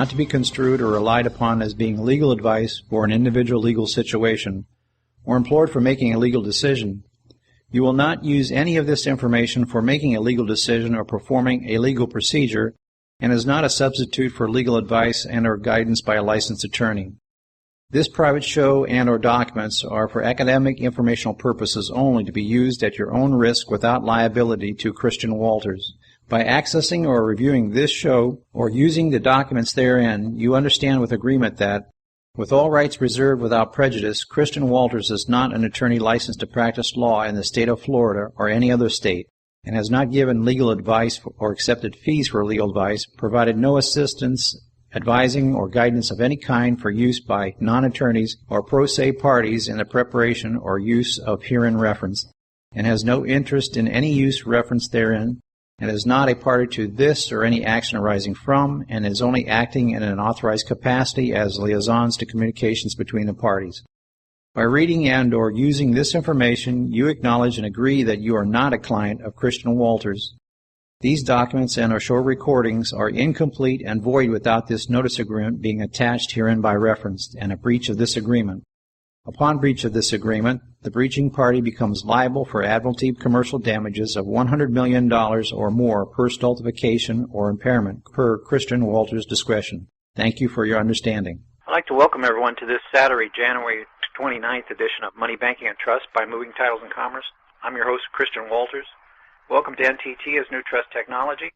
not to be construed or relied upon as being legal advice for an individual legal situation, or employed for making a legal decision. You will not use any of this information for making a legal decision or performing a legal procedure, and is not a substitute for legal advice and or guidance by a licensed attorney. This private show and or documents are for academic informational purposes only, to be used at your own risk without liability to Christian Walters. By accessing or reviewing this show or using the documents therein, you understand with agreement that, with all rights reserved without prejudice, Christian Walters is not an attorney licensed to practice law in the state of Florida or any other state, and has not given legal advice or accepted fees for legal advice, provided no assistance, advising, or guidance of any kind for use by non-attorneys or pro se parties in the preparation or use of herein referenced, and has no interest in any use referenced therein, and is not a party to this or any action arising from, and is only acting in an authorized capacity as liaisons to communications between the parties. By reading and or using this information, you acknowledge and agree that you are not a client of Christian Walters. These documents and or show recordings are incomplete and void without this notice agreement being attached herein by reference, and a breach of this agreement. Upon breach of this agreement, the breaching party becomes liable for admiralty commercial damages of $100 million or more per stultification or impairment per Christian Walters' discretion. Thank you for your understanding. I'd like to welcome everyone to this Saturday, January 29th edition of Money, Banking, and Trust by Moving Titles and Commerce. I'm your host, Christian Walters. Welcome to NTT as New Trust Technology.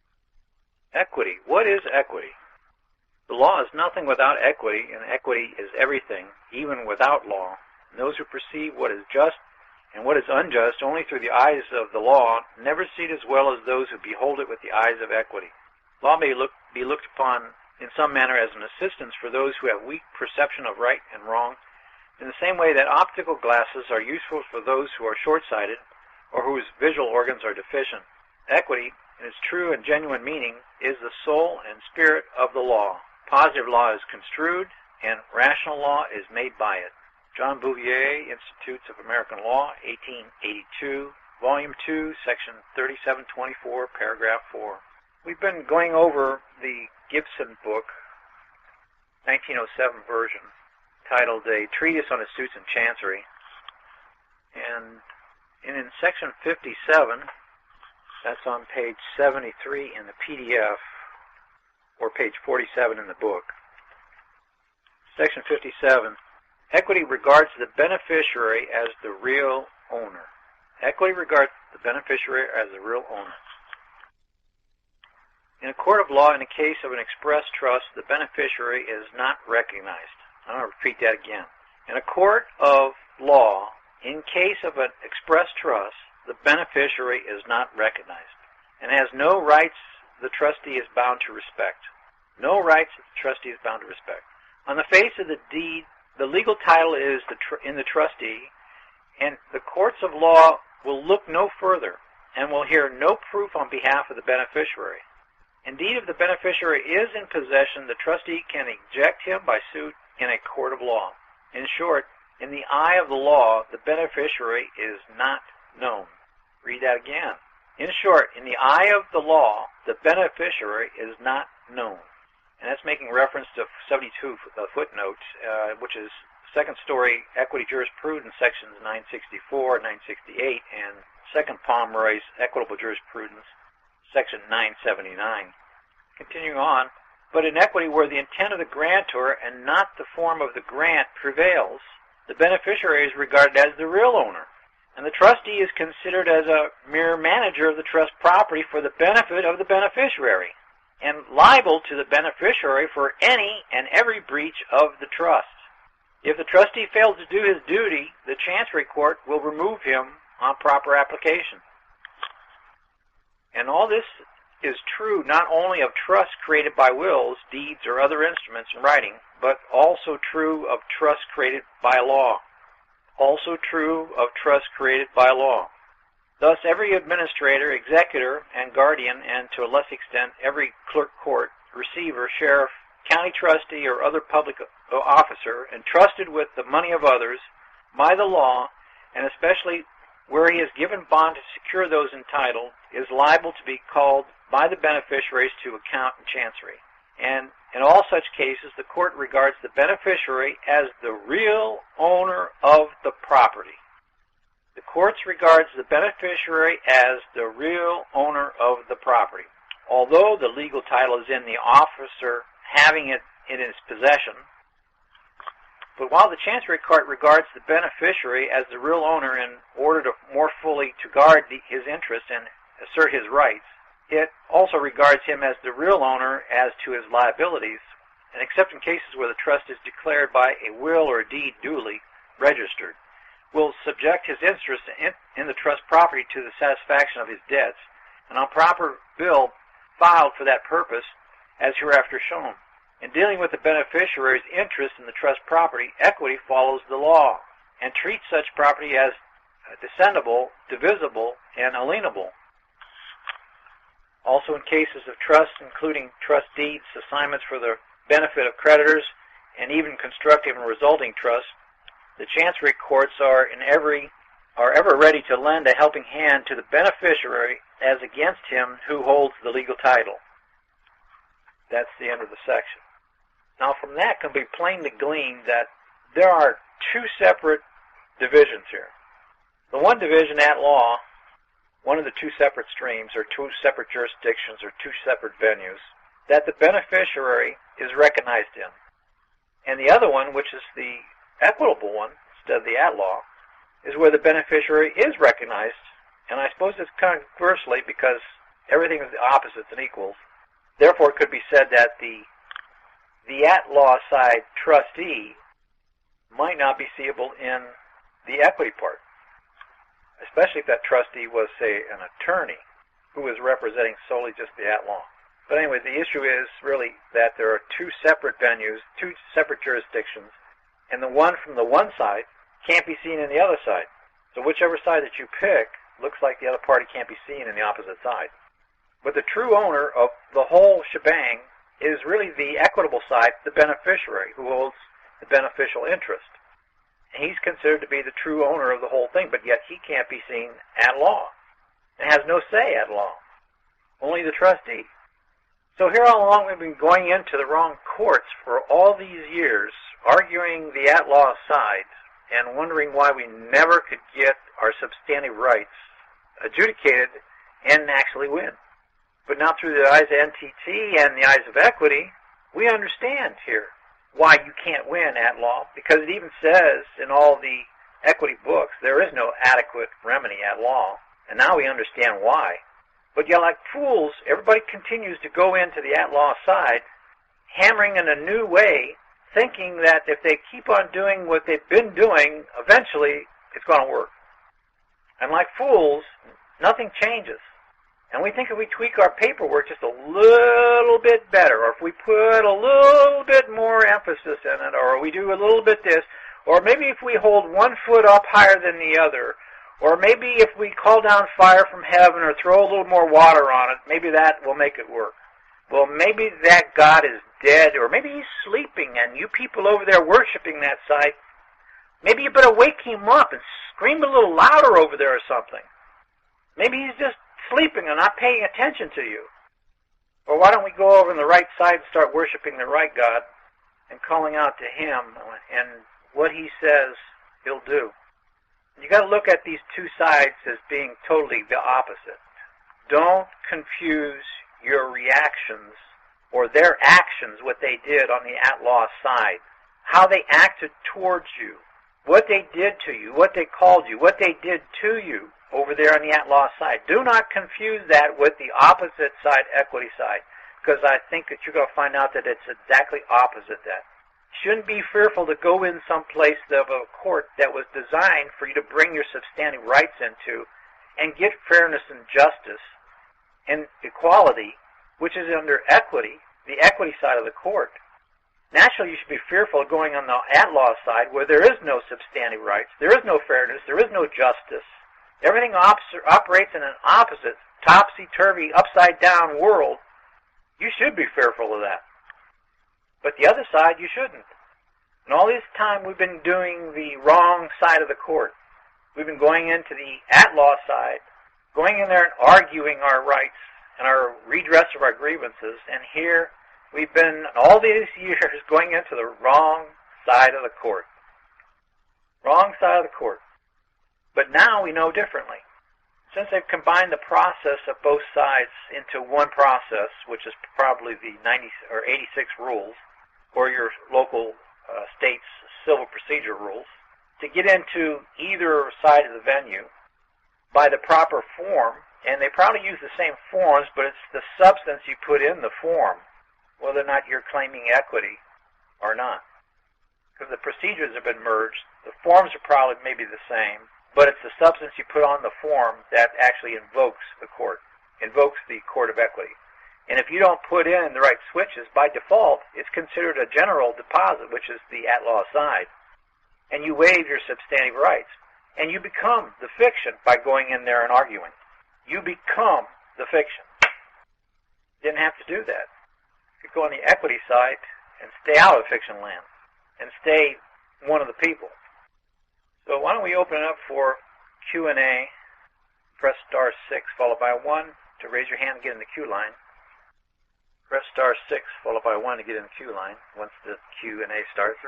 Equity. What is equity? The law is nothing without equity, and equity is everything, even without law. And those who perceive what is just and what is unjust only through the eyes of the law never see it as well as those who behold it with the eyes of equity. Law may be looked upon in some manner as an assistance for those who have weak perception of right and wrong, in the same way that optical glasses are useful for those who are short-sighted or whose visual organs are deficient. Equity, in its true and genuine meaning, is the soul and spirit of the law. Positive law is construed, and rational law is made by it. John Bouvier, Institutes of American Law, 1882, Volume 2, Section 3724, Paragraph 4. We've been going over the Gibson book, 1907 version, titled A Treatise on Suits and Chancery. And in Section 57, that's on page 73 in the PDF, or page 47 in the book. Section 57, equity regards the beneficiary as the real owner. Equity regards the beneficiary as the real owner. In a court of law, in the case of an express trust, the beneficiary is not recognized. I'm going to repeat that again. In a court of law, in case of an express trust, the beneficiary is not recognized and has no rights the trustee is bound to respect. No rights that the trustee is bound to respect. On the face of the deed, the legal title is in the trustee, and the courts of law will look no further and will hear no proof on behalf of the beneficiary. Indeed, if the beneficiary is in possession, the trustee can eject him by suit in a court of law. In short, in the eye of the law, the beneficiary is not known. Read that again. In short, in the eye of the law, the beneficiary is not known. And that's making reference to 72 footnotes, which is second story equity jurisprudence sections 964, 968, and second Pomeroy's equitable jurisprudence section 979. Continuing on, but in equity where the intent of the grantor and not the form of the grant prevails, the beneficiary is regarded as the real owner, and the trustee is considered as a mere manager of the trust property for the benefit of the beneficiary, and liable to the beneficiary for any and every breach of the trust. If the trustee fails to do his duty, the Chancery Court will remove him on proper application. And all this is true not only of trusts created by wills, deeds, or other instruments in writing, but also true of trusts created by law. Also true of trusts created by law. Thus, every administrator, executor, and guardian, and to a less extent, every clerk court, receiver, sheriff, county trustee, or other public officer entrusted with the money of others by the law, and especially where he has given bond to secure those entitled, is liable to be called by the beneficiaries to account in chancery. And in all such cases, the court regards the beneficiary as the real owner of the property. The courts regards the beneficiary as the real owner of the property. Although the legal title is in the officer having it in his possession, but while the Chancery Court regards the beneficiary as the real owner in order to more fully to guard his interests and assert his rights, it also regards him as the real owner as to his liabilities, and except in cases where the trust is declared by a will or a deed duly registered, will subject his interest in the trust property to the satisfaction of his debts, and on proper bill filed for that purpose, as hereafter shown. In dealing with the beneficiary's interest in the trust property, equity follows the law and treats such property as descendable, divisible, and alienable. Also in cases of trust, including trust deeds, assignments for the benefit of creditors, and even constructive and resulting trusts, the Chancery Courts are ever ready to lend a helping hand to the beneficiary as against him who holds the legal title. That's the end of the section. Now from that can be plainly gleaned that there are two separate divisions here. The one division at law, one of the two separate streams or two separate jurisdictions or two separate venues that the beneficiary is recognized in. And the other one, which is the equitable one instead of the at law, is where the beneficiary is recognized. And I suppose it's conversely because everything is the opposites and equals. Therefore, it could be said that the at-law side trustee might not be seeable in the equity part, especially if that trustee was, say, an attorney who was representing solely just the at-law. But anyway, the issue is really that there are two separate venues, two separate jurisdictions, and the one from the one side can't be seen in the other side. So whichever side that you pick looks like the other party can't be seen in the opposite side. But the true owner of the whole shebang is really the equitable side, the beneficiary, who holds the beneficial interest. And he's considered to be the true owner of the whole thing, but yet he can't be seen at law and has no say at law, only the trustee. So here all along we've been going into the wrong courts for all these years, arguing the at-law side and wondering why we never could get our substantive rights adjudicated and actually win. But now through the eyes of NTT and the eyes of equity, we understand here why you can't win at law, because it even says in all the equity books there is no adequate remedy at law, and now we understand why. But yet like fools, everybody continues to go into the at-law side, hammering in a new way, thinking that if they keep on doing what they've been doing, eventually it's going to work. And like fools, nothing changes. And we think if we tweak our paperwork just a little bit better, or if we put a little bit more emphasis in it, or we do a little bit this, or maybe if we hold one foot up higher than the other, or maybe if we call down fire from heaven or throw a little more water on it, maybe that will make it work. Well, maybe that God is dead, or maybe he's sleeping, and you people over there worshiping that side, maybe you better wake him up and scream a little louder over there or something. Maybe he's just sleeping and not paying attention to you. Or why don't we go over on the right side and start worshiping the right God and calling out to him, and what he says he'll do. You got to look at these two sides as being totally the opposite. Don't confuse your reactions or their actions, what they did on the at-law side, how they acted towards you, what they did to you, what they called you, what they did to you over there on the at-law side. Do not confuse that with the opposite side, equity side, because I think that you're going to find out that it's exactly opposite that. Shouldn't be fearful to go in some place of a court that was designed for you to bring your substantive rights into and get fairness and justice and equality, which is under equity, the equity side of the court. Naturally, you should be fearful of going on the at-law side where there is no substantive rights, there is no fairness, there is no justice. Everything operates in an opposite, topsy-turvy, upside-down world. You should be fearful of that. But the other side, you shouldn't. And all this time we've been doing the wrong side of the court. We've been going into the at-law side, going in there and arguing our rights and our redress of our grievances, and here We've been all these years going into the wrong side of the court. Wrong side of the court. But now we know differently. Since they've combined the process of both sides into one process, which is probably the 90 or 86 rules, or your local state's civil procedure rules, to get into either side of the venue by the proper form, and they probably use the same forms, but it's the substance you put in the form, whether or not you're claiming equity or not. Because the procedures have been merged, the forms are probably maybe the same, but it's the substance you put on the form that actually invokes the court of equity. And if you don't put in the right switches, by default, it's considered a general deposit, which is the at-law side. And you waive your substantive rights. And you become the fiction by going in there and arguing. You become the fiction. Didn't have to do that. You could go on the equity side and stay out of fiction land and stay one of the people. So why don't we open it up for Q&A. Press star 6 followed by 1 to raise your hand and get in the queue line. Press star 6 followed by 1 to get in the queue line once the Q&A starts.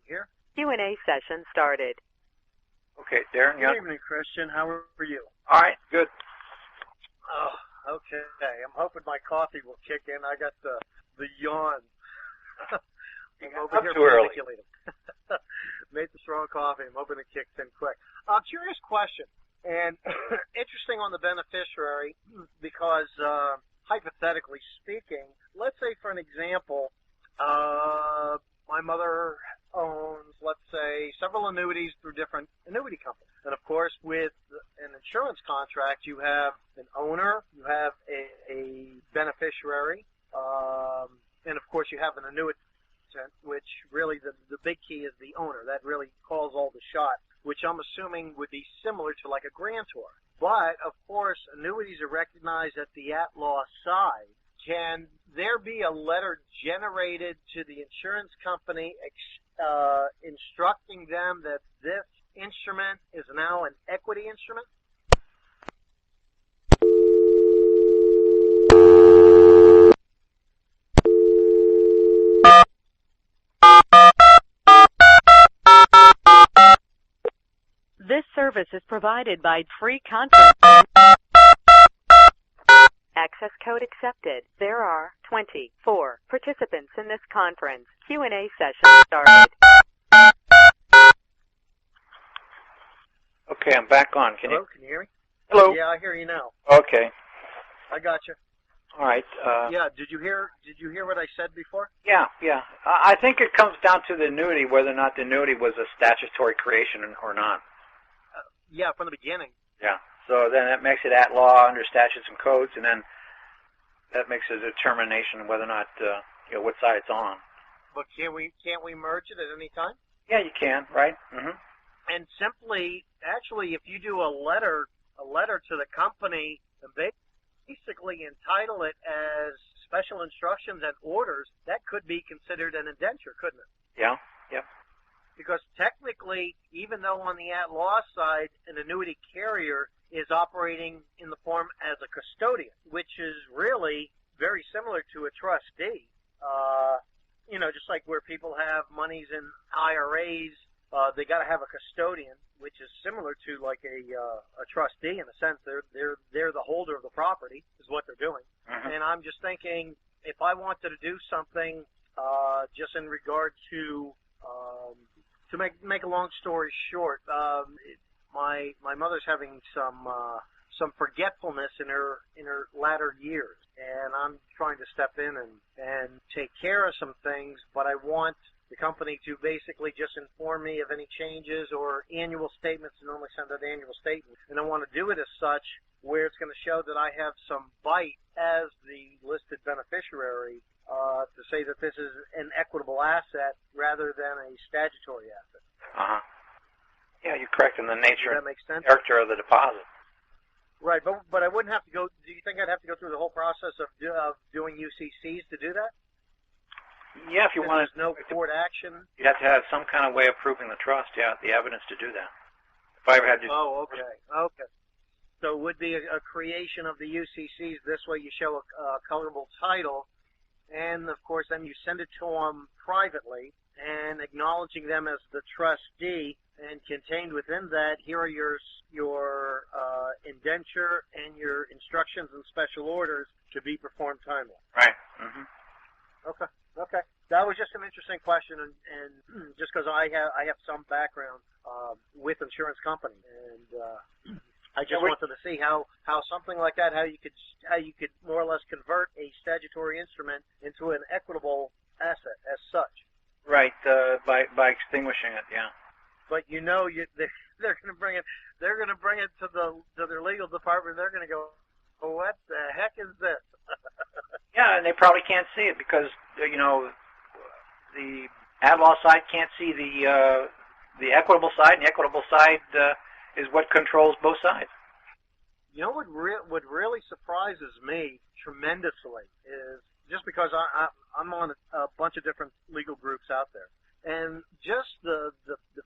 Here? Q&A session started. Okay, Darren. Good evening, Christian. How are you? All right, good. Oh, okay. I'm hoping my coffee will kick in. I got the yawn. I'm over here too early. Made the strong coffee. I'm hoping it kicks in quick. Curious question, and interesting on the beneficiary because hypothetically speaking, let's say for an example, my mother owns, let's say, several annuities through different annuity companies. And of course, with an insurance contract, you have an owner, you have a beneficiary, and of course you have an annuitant, which really the big key is the owner. That really calls all the shots, which I'm assuming would be similar to like a grantor. But of course, annuities are recognized at the at-law side. Can there be a letter generated to the insurance company instructing them that this instrument is now an equity instrument? This service is provided by free conference. Access code accepted. There are 24 participants in this conference. Q&A session started. Okay, I'm back on. Hello, can you hear me? Hello. Yeah, I hear you now. Okay. I got you. All right. Yeah, did you hear what I said before? Yeah. I think it comes down to the annuity, whether or not the annuity was a statutory creation or not. Yeah, from the beginning. Yeah. So then that makes it at law under statutes and codes, and then that makes a determination whether or not what side it's on. But can't we merge it at any time? Yeah, you can, right? Mm-hmm. And simply, actually, if you do a letter to the company and basically entitle it as special instructions and orders, that could be considered an indenture, couldn't it? Yeah. Because technically, even though on the at-law side, an annuity carrier is operating in the form as a custodian, which is really very similar to a trustee. Just like where people have monies in IRAs, they got to have a custodian, which is similar to like a trustee in a sense. They're the holder of the property, is what they're doing. Mm-hmm. And I'm just thinking, if I wanted to do something, just in regard to make a long story short, my mother's having some forgetfulness in her latter years, and I'm trying to step in and take care of some things, but I want the company to basically just inform me of any changes or annual statements. They normally send out annual statements, and I want to do it as such where it's going to show that I have some bite as the listed beneficiary to say that this is an equitable asset rather than a statutory asset. Uh-huh. Yeah, you're correct in the nature Does that make sense? and character of the deposit. Right, but I wouldn't have to go. Do you think I'd have to go through the whole process of doing UCCs to do that? Yeah, if you want there's no court action. you'd have to have some kind of way of proving the trust. Yeah, the evidence to do that. If I ever had to. Oh, okay. So it would be a creation of the UCCs. This way you show a colorable title, and of course then you send it to them privately and acknowledging them as the trustee, and contained within that, here are your indenture and your instructions and special orders to be performed timely. Right. Mm-hmm. Okay. That was just an interesting question, and just because I have some background with insurance companies, and I just wanted to see how something like that, how you could more or less convert a statutory instrument into an equitable asset as such. Right. By extinguishing it. Yeah. But they're going to bring it. They're going to bring it to their legal department. They're going to go, oh, what the heck is this? Yeah, and they probably can't see it because the ad law side can't see the equitable side, and the equitable side is what controls both sides. You know what really surprises me tremendously is just because I'm on a bunch of different legal groups out there. And just the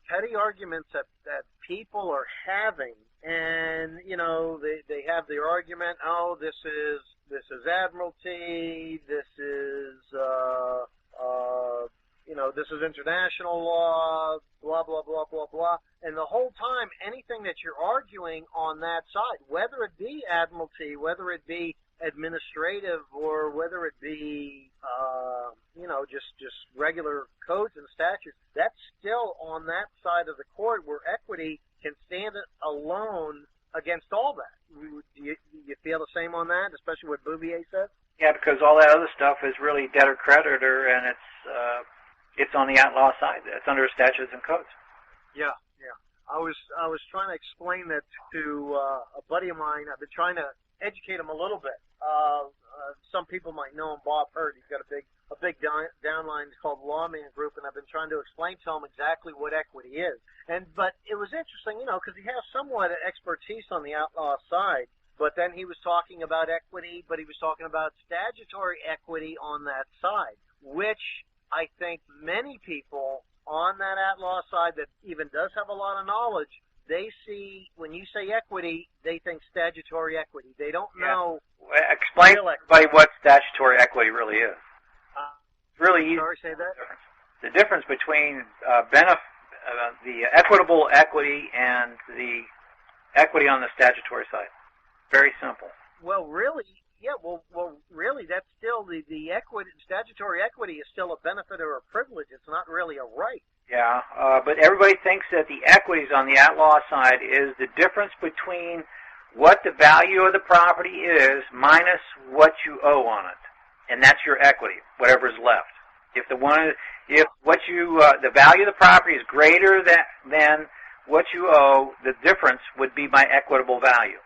petty arguments that people are having, and they have their argument. Oh, this is admiralty. This is this is international law. Blah blah blah blah blah. And the whole time, anything that you're arguing on that side, whether it be admiralty, whether it be administrative, or whether it be just regular codes and statutes, that's still on that side of the court where equity can stand alone against all that. Do you feel the same on that, especially what Bouvier says? Yeah, because all that other stuff is really debtor creditor, and it's on the outlaw side. It's under statutes and codes. Yeah. I was trying to explain that to a buddy of mine. I've been trying to educate him a little bit. Some people might know him, Bob Hurd. He's got a big downline called Lawman Group, and I've been trying to explain to him exactly what equity is. But it was interesting, because he has somewhat expertise on the outlaw side. But then he was talking about equity, but he was talking about statutory equity on that side, which I think many people on that outlaw side that even does have a lot of knowledge, they see, when you say equity, they think statutory equity. They don't know. Explain by what statutory equity really is. Really easy. Sorry, say that? The difference between the equitable equity and the equity on the statutory side. Very simple. Well, really, yeah. Well, really, that's still the equity. Statutory equity is still a benefit or a privilege. It's not really a right. Yeah, but everybody thinks that the equities on the outlaw side is the difference between what the value of the property is minus what you owe on it, and that's your equity, whatever is left. If the value of the property is greater than what you owe, the difference would be my equitable value.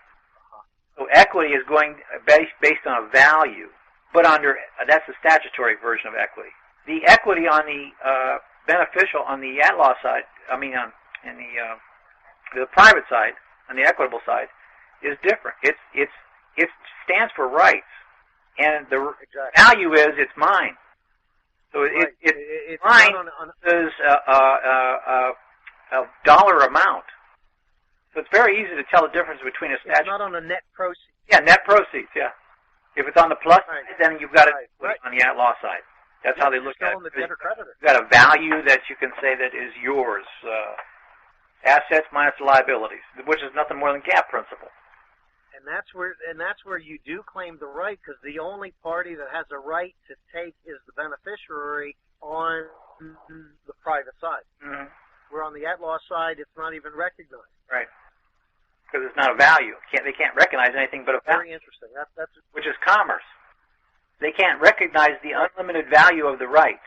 So equity is going based on a value, but that's the statutory version of equity. The equity on the beneficial on the outlaw side, in the private side, on the equitable side, is different. It stands for rights, and the value is it's mine. So it's mine is a dollar amount. So it's very easy to tell the difference between a statute. It's not on a net proceeds. Yeah, net proceeds. Yeah. If it's on the plus side, then you've got it on the outlaw side. That's how they look at it. The creditor. You've got a value that you can say that is yours. Assets minus liabilities, which is nothing more than GAAP principle. And that's where you do claim the right, because the only party that has a right to take is the beneficiary on the private side. Mm-hmm. Where on the outlaw side, it's not even recognized. Right. Because it's not a value. They can't recognize anything but a value. Very interesting. That's which is commerce. They can't recognize the unlimited value of the right.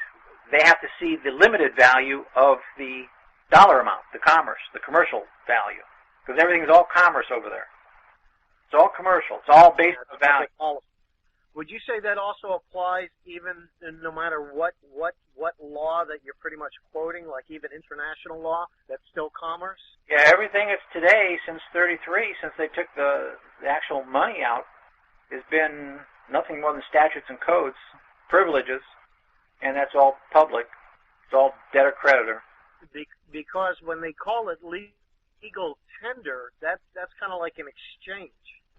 They have to see the limited value of the dollar amount, the commerce, the commercial value. Because everything's all commerce over there. It's all commercial. It's all based on value. Would you say that also applies even no matter what law that you're pretty much quoting, like even international law, that's still commerce? Yeah, everything that's today since 33, since they took the actual money out, has been nothing more than statutes and codes, privileges, and that's all public. It's all debtor-creditor. Because when they call it legal tender, that's kind of like an exchange.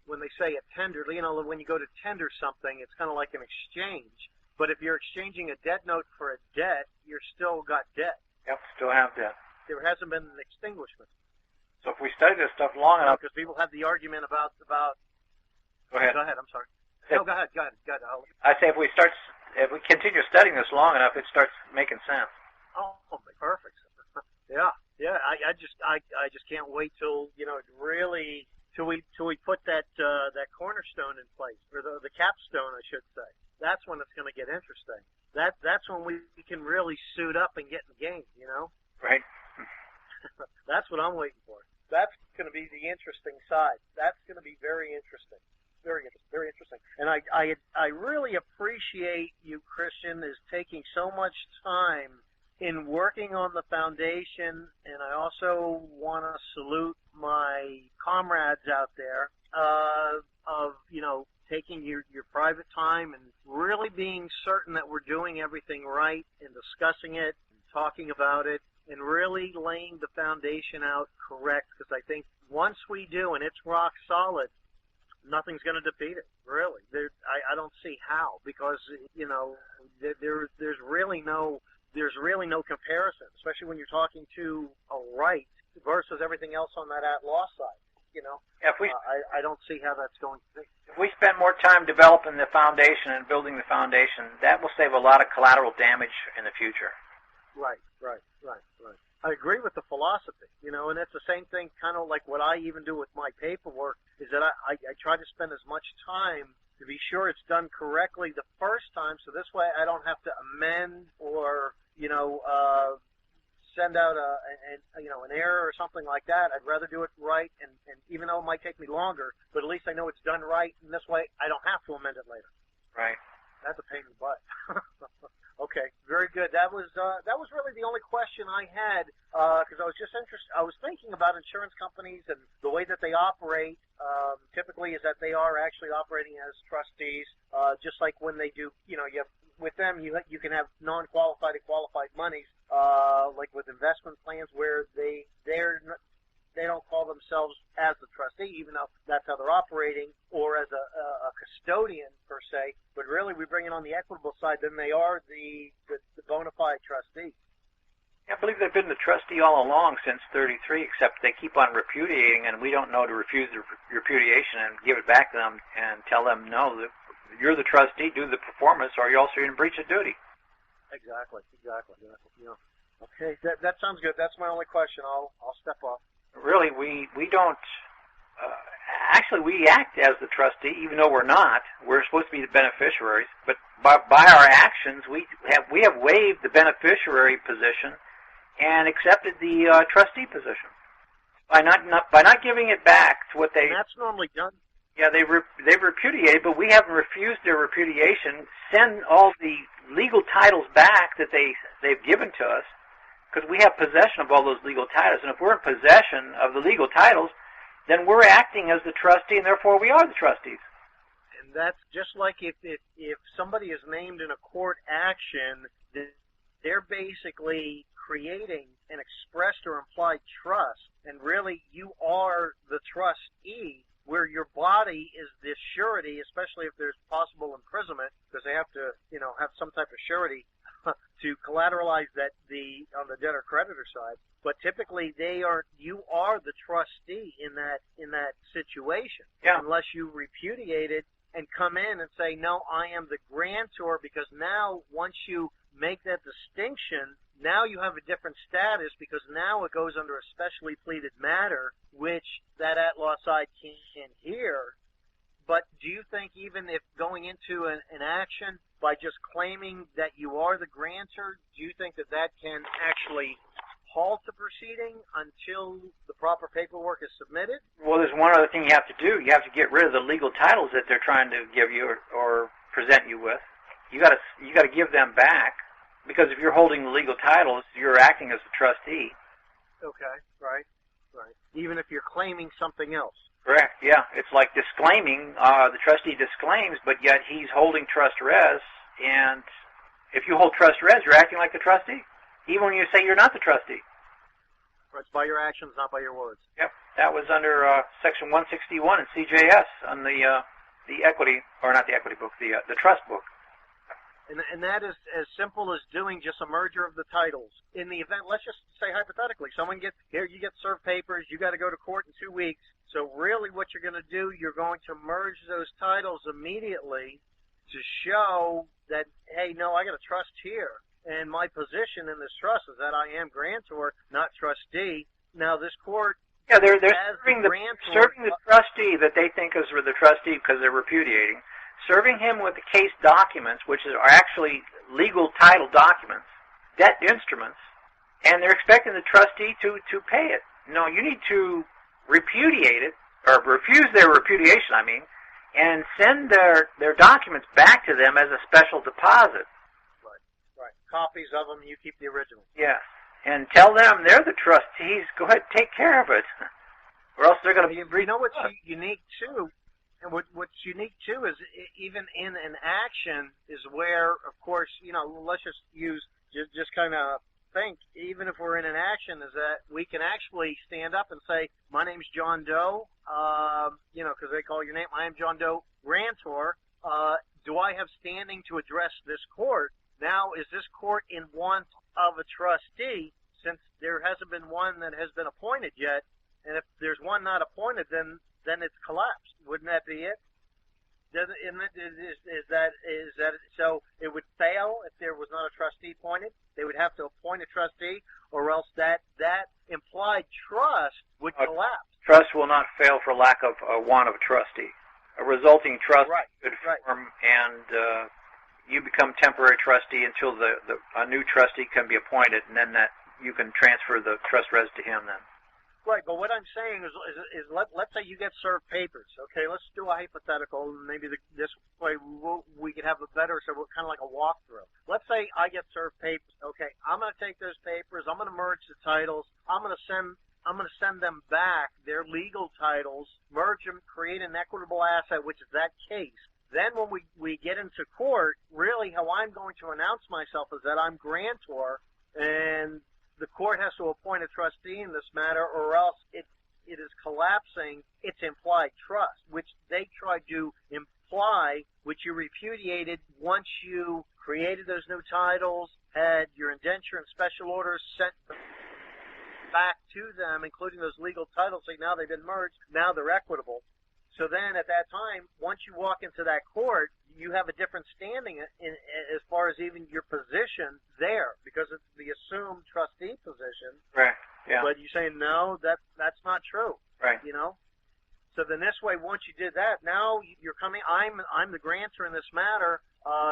When they say a tender, when you go to tender something, it's kind of like an exchange. But if you're exchanging a debt note for a debt, you're still got debt. Yep, still have debt. There hasn't been an extinguishment. So if we study this stuff long enough, because people have the argument about. Go ahead. Go ahead. I'm sorry. No, go ahead. I say if we continue studying this long enough, it starts making sense. Oh, perfect. Yeah. I just can't wait till really till we put that cornerstone in place, or the capstone, I should say. That's when it's going to get interesting. That's when we can really suit up and get in the game. Right. That's what I'm waiting for. That's going to be the interesting side. That's going to be very interesting. Very interesting. And I really appreciate you, Christian, is taking so much time in working on the foundation, and I also want to salute my comrades out there of taking your private time and really being certain that we're doing everything right and discussing it and talking about it and really laying the foundation out correct, because I think once we do and it's rock solid, nothing's going to defeat it. Really, I don't see how, because there's really no comparison, especially when you're talking to a right versus everything else on that at-law side. I don't see how that's going to be. If we spend more time developing the foundation and building the foundation, that will save a lot of collateral damage in the future. Right. I agree with the philosophy, and it's the same thing, kind of like what I even do with my paperwork, is that I try to spend as much time to be sure it's done correctly the first time, so this way I don't have to amend or, send out an error or something like that. I'd rather do it right, and even though it might take me longer, but at least I know it's done right, and this way I don't have to amend it later. Right. That's a pain in the butt. Okay, very good. That was really the only question I had, because I was just interested. I was thinking about insurance companies and the way that they operate. Typically, is that they are actually operating as trustees, just like when they do. With them, you can have non-qualified and qualified monies, like with investment plans, where they don't call themselves as the trustee, even though that's how they're operating, or as a custodian per se. But really, we bring it on the equitable side, then they are the bona fide trustee. I believe they've been the trustee all along since '33, except they keep on repudiating, and we don't know to refuse the repudiation and give it back to them and tell them, no, you're the trustee, do the performance, or you're also in breach of duty. Exactly. Okay, that sounds good. That's my only question. I'll step off. Really, we don't. Actually, we act as the trustee, even though we're not. We're supposed to be the beneficiaries, but by our actions, we have waived the beneficiary position and accepted the trustee position by not giving it back to what they. And that's normally done. Yeah, they've repudiated, but we haven't refused their repudiation. Send all the legal titles back that they've given to us, because we have possession of all those legal titles. And if we're in possession of the legal titles, then we're acting as the trustee, and therefore we are the trustees. And that's just like if somebody is named in a court action, they're basically creating an expressed or implied trust, and really you are the trustee, where your body is the surety, especially if there's possible imprisonment, because they have to, have some type of surety to collateralize that on the debtor creditor side. But typically you are the trustee in that situation. Yeah. Unless you repudiate it and come in and say, no, I am the grantor, because now once you make that distinction, now you have a different status, because now it goes under a specially pleaded matter, which that at-law side can hear. But do you think even if going into an action by just claiming that you are the grantor, do you think that can actually halt the proceeding until the proper paperwork is submitted? Well, there's one other thing you have to do. You have to get rid of the legal titles that they're trying to give you or present you with. You got to give them back, because if you're holding the legal titles, you're acting as the trustee. Okay, right. Even if you're claiming something else. Correct, yeah. It's like disclaiming. The trustee disclaims, but yet he's holding trust res, and if you hold trust res, you're acting like the trustee, even when you say you're not the trustee. It's by your actions, not by your words. Yep, that was under Section 161 in CJS on the equity, or not the equity book, the trust book. And that is as simple as doing just a merger of the titles. In the event, let's just say hypothetically, someone gets here, you get served papers, you got to go to court in 2 weeks. So really what you're going to do, you're going to merge those titles immediately to show that, hey, no, I got a trust here. And my position in this trust is that I am grantor, not trustee. Now this court, yeah, they're serving the trustee that they think is the trustee because they're repudiating, serving him with the case documents, which are actually legal title documents, debt instruments, and they're expecting the trustee to pay it. No, you need to repudiate it, or refuse their repudiation, and send their documents back to them as a special deposit. Right. Copies of them, you keep the original. Yes. And tell them they're the trustees. Go ahead, take care of it. Or else they're going to be... You know what's unique, too? And what's unique, too, is even in an action is where, of course, let's just use, just kind of think, even if we're in an action, is that we can actually stand up and say, my name's John Doe, because they call your name, I am John Doe, grantor. Do I have standing to address this court? Now, is this court in want of a trustee, since there hasn't been one that has been appointed yet? And if there's one not appointed, then it's collapsed. Wouldn't that be it? Is that so? It would fail if there was not a trustee appointed. They would have to appoint a trustee, or else that implied trust would collapse. Trust will not fail for lack of want of a trustee. A resulting trust could form, and you become temporary trustee until a new trustee can be appointed, and then that you can transfer the trust res to him then. Right, but what I'm saying is let's say you get served papers. Okay, let's do a hypothetical, and maybe this way we could have a better, so we're kind of like a walkthrough. Let's say I get served papers. Okay, I'm going to take those papers. I'm going to merge the titles. I'm going to send them back, their legal titles, merge them, create an equitable asset, which is that case. Then when we get into court, really how I'm going to announce myself is that I'm grantor, and the court has to appoint a trustee in this matter, or else it is collapsing its implied trust, which they tried to imply, which you repudiated once you created those new titles, had your indenture and special orders sent back to them, including those legal titles, saying now they've been merged, now they're equitable. So then at that time, once you walk into that court, you have a different standing as far as even your position there, because it's the assumed trustee position. Right, yeah. But you say, no, that's not true. Right. So then this way, once you did that, now you're coming, I'm the grantor in this matter.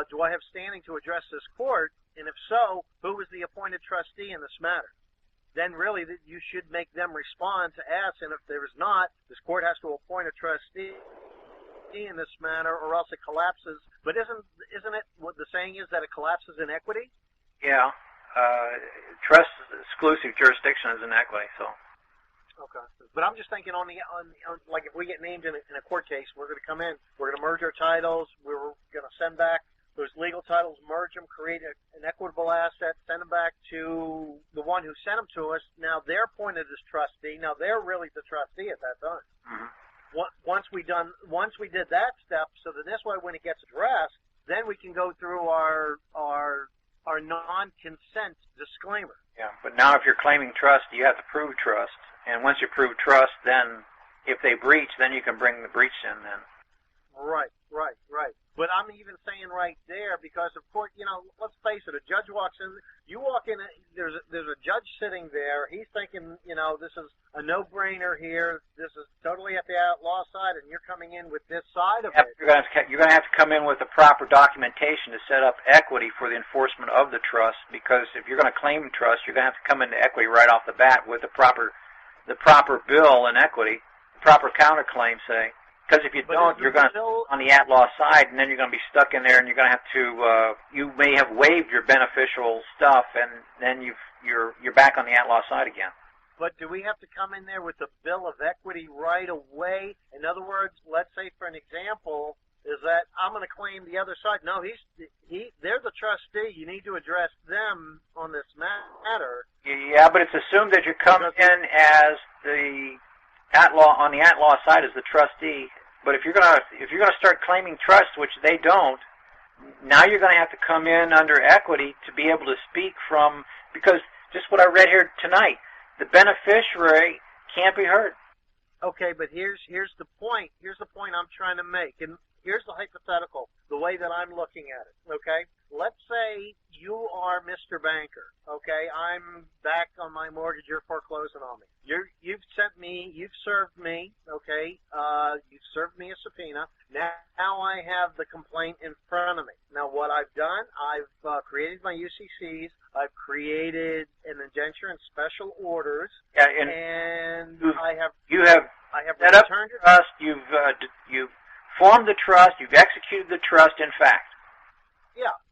Do I have standing to address this court? And if so, who is the appointed trustee in this matter? Then really you should make them respond to ask, and if there is not, this court has to appoint a trustee in this matter, or else it collapses. But isn't it what the saying is, that it collapses in equity? Yeah. Trust exclusive jurisdiction is in equity, so. Okay. But I'm just thinking on like if we get named in a court case, we're going to come in, we're going to merge our titles, we're going to send back those legal titles, merge them, create an equitable asset, send them back to the one who sent them to us. Now they're appointed as trustee. Now they're really the trustee at that time. Mm-hmm. Once we did that step, so that this way when it gets addressed, then we can go through our non-consent disclaimer. Yeah, but now if you're claiming trust, you have to prove trust, and once you prove trust, then if they breach, then you can bring the breach in then. Right. But I'm even saying right there, because of course, let's face it, a judge walks in, you walk in, there's a judge sitting there, he's thinking, this is a no-brainer here, this is totally at the outlaw side, and you're coming in with this side of it. You're going to have to come in with the proper documentation to set up equity for the enforcement of the trust, because if you're going to claim trust, you're going to have to come into equity right off the bat with the proper bill and equity, the proper counterclaim, say. Because if you don't, you're going to on the at-law side, and then you're going to be stuck in there, and you're going to have to. You may have waived your beneficial stuff, and then you're back on the at-law side again. But do we have to come in there with the bill of equity right away? In other words, let's say for an example, is that I'm going to claim the other side. No, they're the trustee. You need to address them on this matter. Yeah, but it's assumed that you're coming in as the at-law on the at-law side as the trustee. But if you're gonna start claiming trust, which they don't, now you're going to have to come in under equity to be able to speak from, because just what I read here tonight, the beneficiary can't be heard. Okay, but here's the point. Here's the point I'm trying to make, and here's the hypothetical, the way that I'm looking at it. Okay, let's say you are Mr. Banker. Okay, I'm back on my mortgage. You're foreclosing on me. You've served me. Okay, you've served me a subpoena. Now I have the complaint in front of me. Now what I've done, I've created my UCCs. I've created an indenture and special orders. Yeah, and I have set up returned the trust. You've formed the trust. You've executed the trust. In fact.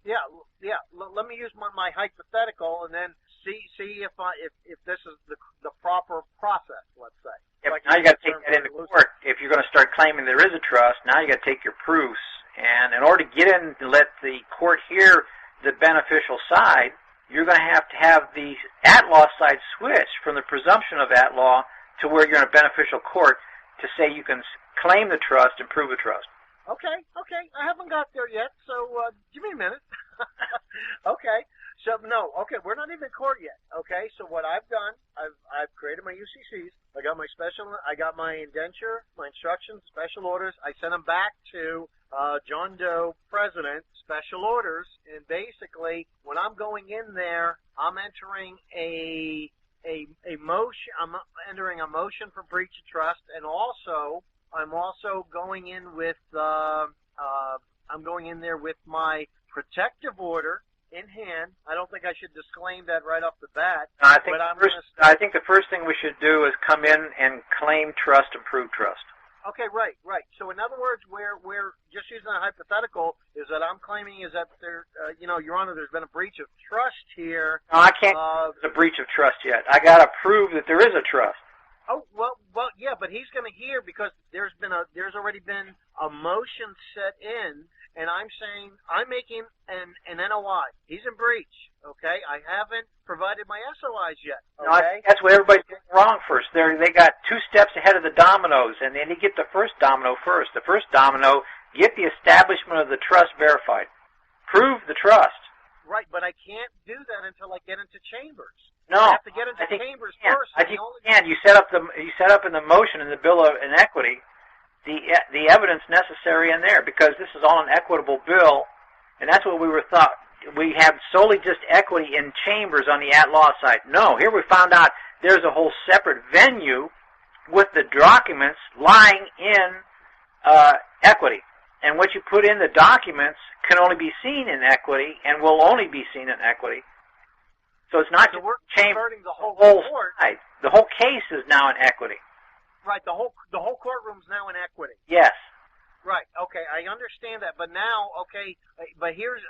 Yeah. Let me use my hypothetical and then see if this is the proper process. Let's say. Yep, now you got to take that into court. If you're going to start claiming there is a trust, now you got to take your proofs, and in order to get in to let the court hear the beneficial side, you're going to have the at-law side switch from the presumption of at-law to where you're in a beneficial court to say you can claim the trust and prove the trust. Okay. I haven't got there yet, so give me a minute. Okay. So no. Okay, we're not even in court yet. Okay. So what I've done, I've created my UCCs. I got my indenture, my instructions, special orders. I sent them back to John Doe, President, special orders, and basically when I'm going in there, I'm entering a motion. I'm entering a motion for breach of trust, and I'm also going in with I'm going in there with my protective order in hand. I don't think I should disclaim that right off the bat. I think the first thing we should do is come in and claim trust and prove trust. Okay, right. So in other words, we're just using a hypothetical is that I'm claiming is that there, Your Honor, there's been a breach of trust here. No, I can't. There's a breach of trust yet. I got to prove that there is a trust. Oh well, yeah, but he's going to hear because there's already been a motion set in, and I'm saying I'm making an NOI. He's in breach. Okay, I haven't provided my SOIs yet. Okay, no, that's what everybody's getting wrong first. They got 2 steps ahead of the dominoes, and they get the first domino first. The first domino, get the establishment of the trust verified. Prove the trust. Right, but I can't do that until I get into chambers. No, I have to get into chambers first. I think you can. You set up in the motion in the bill of inequity the evidence necessary in there because this is all an equitable bill, and that's what we were thought. We have solely just equity in chambers on the at-law side. No, here we found out there's a whole separate venue with the documents lying in equity. And what you put in the documents can only be seen in equity and will only be seen in equity. So it's not just converting the whole court. Side. The whole case is now in equity. Right, the whole courtroom's now in equity. Yes. Right, okay, I understand that, but now, but here's,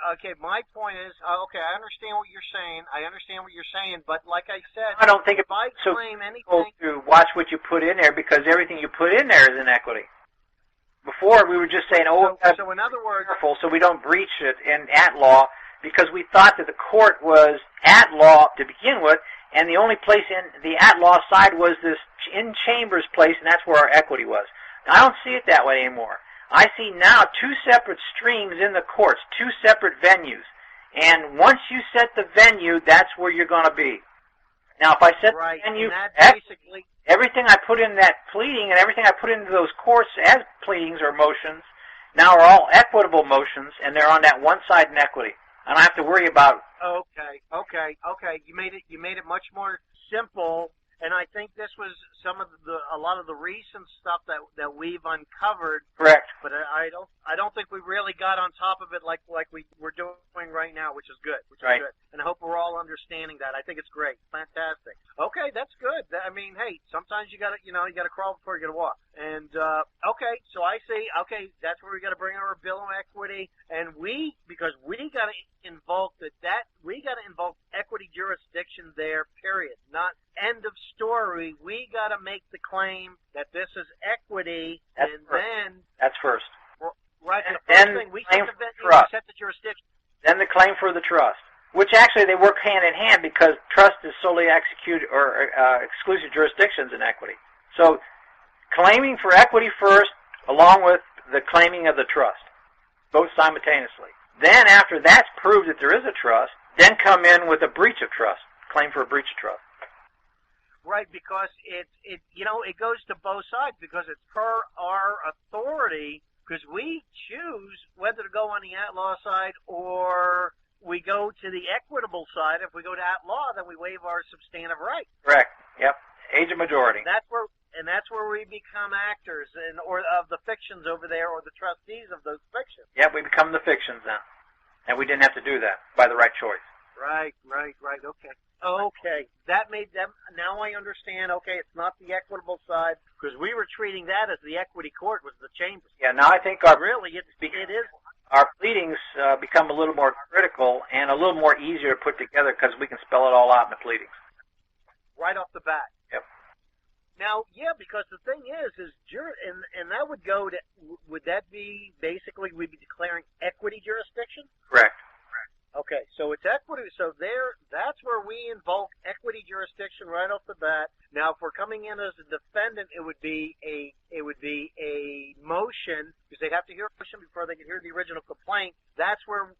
my point is, I understand what you're saying, but like I said, I don't think if I claim anything... to watch what you put in there because everything you put in there is in equity. Before, we were just saying, so in other words... careful so we don't breach it in at-law because we thought that the court was at-law to begin with, and the only place in the at-law side was this in-chambers place, and that's where our equity was. Now, I don't see it that way anymore. I see now 2 separate streams in the courts, 2 separate venues. And once you set the venue, that's where you're going to be. Now, if I set the venue, basically everything I put in that pleading and everything I put into those courts as pleadings or motions now are all equitable motions, and they're on that one side in equity. I don't have to worry about... Okay. You made it much more simple. And I think this was a lot of the recent stuff that we've uncovered. Correct. But I don't think we really got on top of it like we're doing right now, which is good. Right. Good. And I hope we're all understanding that. I think it's great. Fantastic. Okay, that's good. I mean, hey, sometimes you gotta crawl before you gotta walk. And so I see. Okay, that's where we gotta bring our bill of equity, and because we gotta invoke we gotta invoke equity jurisdiction there. Period. Not end of story. We got to make the claim that this is equity, That's first. Right. And then we claim set the for venue, trust. we set the jurisdiction. Then the claim for the trust, which actually they work hand in hand because trust is solely executed or exclusive jurisdictions in equity. So claiming for equity first, along with the claiming of the trust, both simultaneously. Then after that's proved that there is a trust, then come in with a breach of trust, claim for a breach of trust. Right, because it goes to both sides because it's per our authority because we choose whether to go on the at-law side or we go to the equitable side. If we go to at-law, then we waive our substantive right. Correct. Yep. Age of majority. That's where we become actors or of the fictions over there or the trustees of those fictions. Yep, we become the fictions then. And we didn't have to do that by the right choice. Right. Okay. That made them. Now I understand. Okay, it's not the equitable side because we were treating that as the equity court was the chambers. Yeah. Now I think our it is. Our pleadings become a little more critical and a little more easier to put together because we can spell it all out in the pleadings. Right off the bat. Yep. Now, yeah, because the thing is and that would go to. Would that be basically we'd be declaring equity jurisdiction? Correct. Okay, so it's equity. So that's where we invoke equity jurisdiction right off the bat. Now, if we're coming in as a defendant, it would be a motion because they'd have to hear a motion before they can hear the original complaint. That's where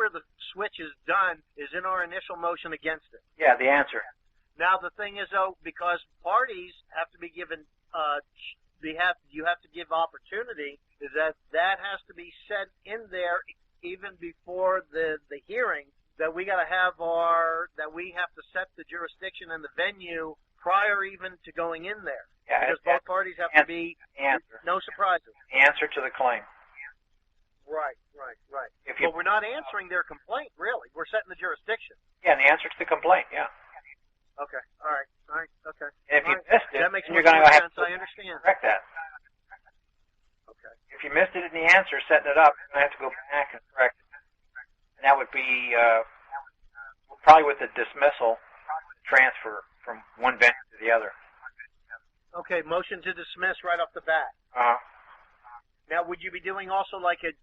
the switch is done. Is in our initial motion against it. Yeah, the answer. Now, the thing is though, because parties have to be given, you have to give opportunity. Is that has to be set in there. Even before the hearing, that we got to have that we have to set the jurisdiction and the venue prior even to going in there. Yeah, because both parties have to be no surprises. Answer to the claim. Right. But we're not answering their complaint, really. We're setting the jurisdiction. Yeah, the answer to the complaint. Yeah. Okay. All right. Okay. And if you missed it, that makes you're going to have sense. to I understand. correct that. Okay. If you missed it in the answer, setting it up, you're going to have to go back and correct it. And that would be probably with the dismissal transfer from one venue to the other. Okay, motion to dismiss right off the bat. Now, would you be doing also like a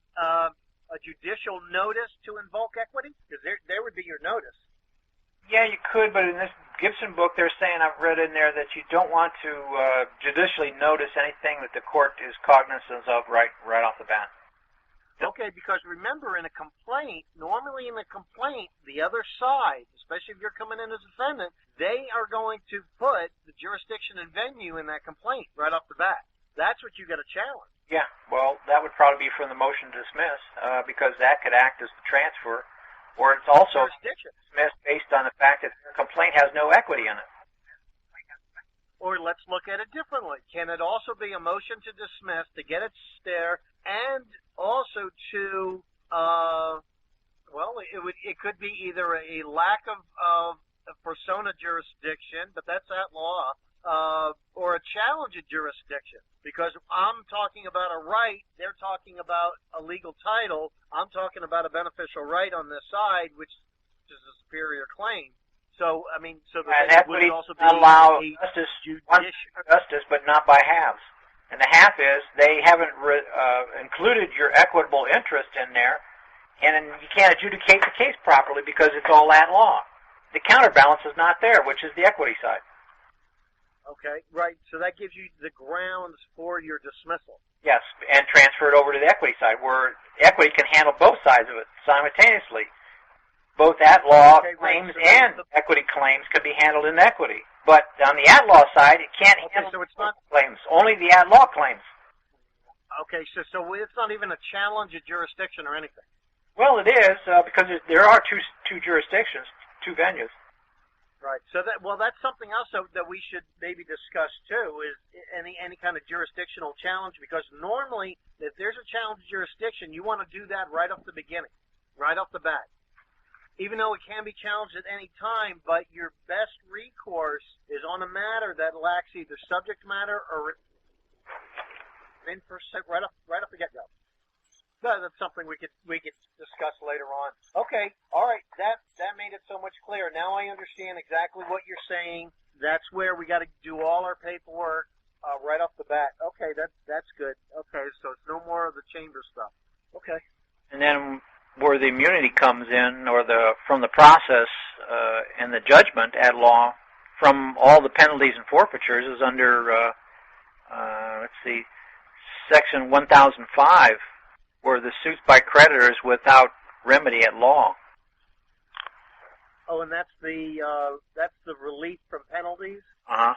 judicial notice to invoke equity? Because there would be your notice. Yeah, you could, but in this Gibson book, they're saying, I've read in there, that you don't want to judicially notice anything that the court is cognizant of right off the bat. Okay, because remember, in a complaint, normally in a complaint, the other side, especially if you're coming in as a defendant, they are going to put the jurisdiction and venue in that complaint right off the bat. That's what you got to challenge. Yeah, well, that would probably be from the motion to dismiss, because that could act as the transfer, or it's also dismissed based on the fact that the complaint has no equity in it. Or let's look at it differently. Can it also be a motion to dismiss to get it there, and also to, it could be either a lack of persona jurisdiction, but that's at law, or a challenge of jurisdiction. Because I'm talking about a right, they're talking about a legal title, I'm talking about a beneficial right on this side, which is a superior claim. So, I mean, so the equity would also be allow a justice, but not by halves. And the half is they haven't included your equitable interest in there, and you can't adjudicate the case properly because it's all at law. The counterbalance is not there, which is the equity side. Okay, right. So that gives you the grounds for your dismissal. Yes, and transfer it over to the equity side, where equity can handle both sides of it simultaneously. Both at-law claims and equity claims can be handled in equity. But on the at-law side, it can't handle claims, only the at-law claims. Okay, so it's not even a challenge of jurisdiction or anything. Well, it is, because there are two jurisdictions, two venues. Right. So that's something else that we should maybe discuss too, is any kind of jurisdictional challenge, because normally if there's a challenge of jurisdiction, you want to do that right off the beginning, right off the bat. Even though it can be challenged at any time, but your best recourse is on a matter that lacks either subject matter or in percent right off the get-go. That's something we could discuss later on. Okay, all right, that made it so much clearer. Now I understand exactly what you're saying. That's where we got to do all our paperwork right off the bat. Okay, that's good. Okay, so it's no more of the chamber stuff. Okay. the immunity comes in, or from the process and the judgment at law from all the penalties and forfeitures is under, Section 1005, where the suits by creditors without remedy at law. Oh, and that's the relief from penalties? Uh-huh.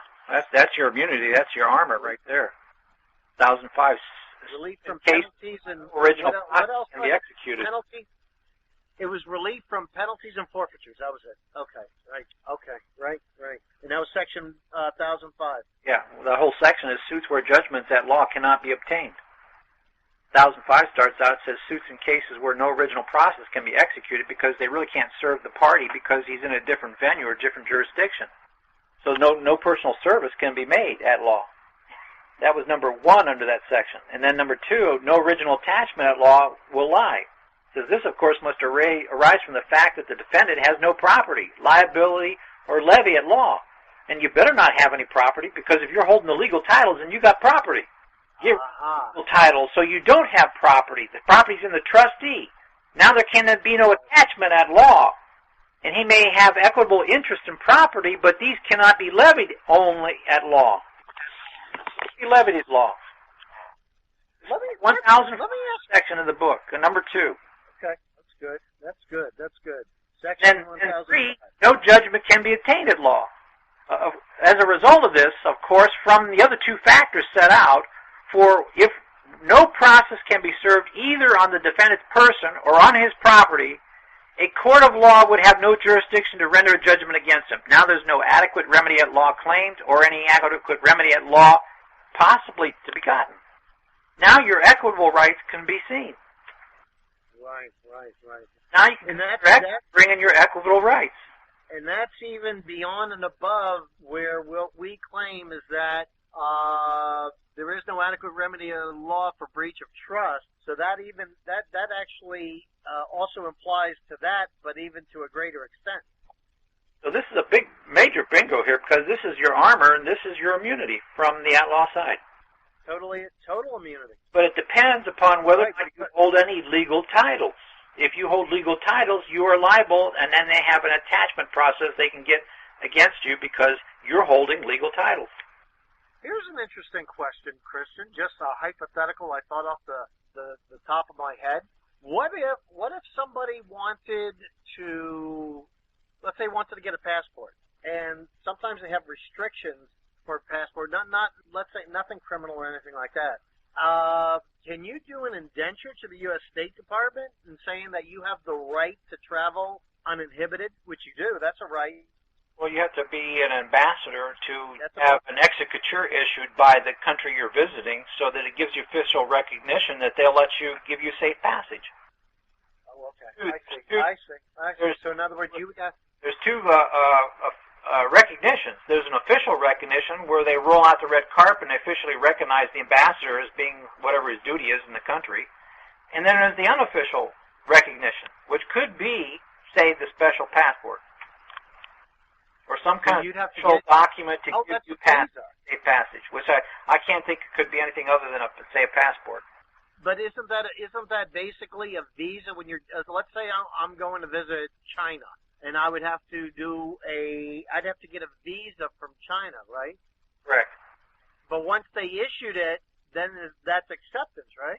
That's your immunity. That's your armor right there. 1005. Relief from penalties and original what else can be executed. Penalty? It was relief from penalties and forfeitures. That was it. Okay, right. Okay, right. And that was Section 1005. Yeah, the whole section is suits where judgments at law cannot be obtained. 1005 starts out, it says suits in cases where no original process can be executed because they really can't serve the party because he's in a different venue or different jurisdiction. So no personal service can be made at law. That was number 1 under that section. And then number 2, no original attachment at law will lie. It says this, of course, must arise from the fact that the defendant has no property, liability, or levy at law. And you better not have any property, because if you're holding the legal titles, then you got property. You have legal titles, so you don't have property. The property's in the trustee. Now there can be no attachment at law. And he may have equitable interest in property, but these cannot be levied only at law. Be levied at law. Let me 1000 ask section of the book, number 2. Okay, that's good. Section 1005. And 3, no judgment can be obtained at law. As a result of this, of course, from the other 2 factors set out, for if no process can be served either on the defendant's person or on his property, a court of law would have no jurisdiction to render a judgment against him. Now there's no adequate remedy at law claimed or any adequate remedy at law possibly to be gotten. Now your equitable rights can be seen. Right. Now you can bring in your equitable rights. And that's even beyond and above where what we claim is that there is no adequate remedy in law for breach of trust. So that actually also implies to that, but even to a greater extent. So this is a big, major bingo here, because this is your armor and this is your immunity from the at-law side. Total immunity. But it depends upon whether you hold any legal titles. If you hold legal titles, you are liable, and then they have an attachment process they can get against you because you're holding legal titles. Here's an interesting question, Christian. Just a hypothetical I thought off the top of my head. What if somebody wanted to, let's say, wanted to get a passport, and sometimes they have restrictions for a passport. Not let's say nothing criminal or anything like that. Can you do an indenture to the U.S. State Department and saying that you have the right to travel uninhibited, which you do? That's a right. Well, you have to be an ambassador to have an exequatur issued by the country you're visiting so that it gives you official recognition that they'll let you give you safe passage. Oh, okay. I see. So in other words, there's 2 recognitions. There's an official recognition where they roll out the red carpet and officially recognize the ambassador as being whatever his duty is in the country. And then there's the unofficial recognition, which could be, say, the special passport or some kind of official document to give you safe passage, which I can't think it could be anything other than, say, a passport. But isn't that basically a visa when you're, let's say I'm going to visit China, and I would have to I'd have to get a visa from China, right? Correct. But once they issued it, then that's acceptance, right?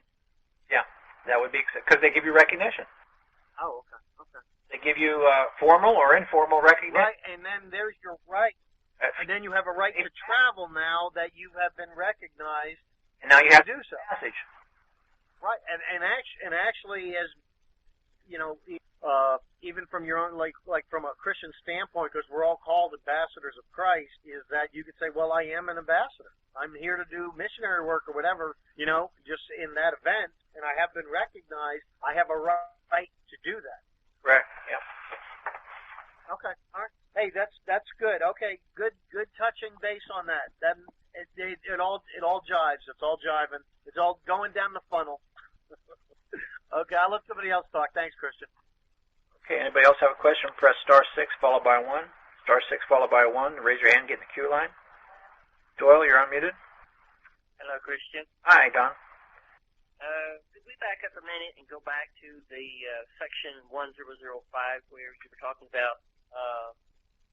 Yeah, that would be, because they give you recognition. Oh, okay. They give you formal or informal recognition. Right, and then there's your right. And then you have a right to travel now that you have been recognized. And now you have to do so. Passage. Right, and actually, as you know, even from your own, like from a Christian standpoint, because we're all called ambassadors of Christ, is that you could say, well, I am an ambassador. I'm here to do missionary work or whatever, just in that event, and I have been recognized. I have a right to do that. Correct. Yeah. Okay. All right. Hey, that's good. Okay. Good touching base on that. Then it all jives. It's all jiving. It's all going down the funnel. Okay. I'll let somebody else talk. Thanks, Christian. Okay. Anybody else have a question? Press *6 followed by 1. *6 followed by 1. Raise your hand. Get in the queue line. Doyle, you're unmuted. Hello, Christian. Hi, Don. Did we we back up a minute and go back to the section 1005 where you were talking about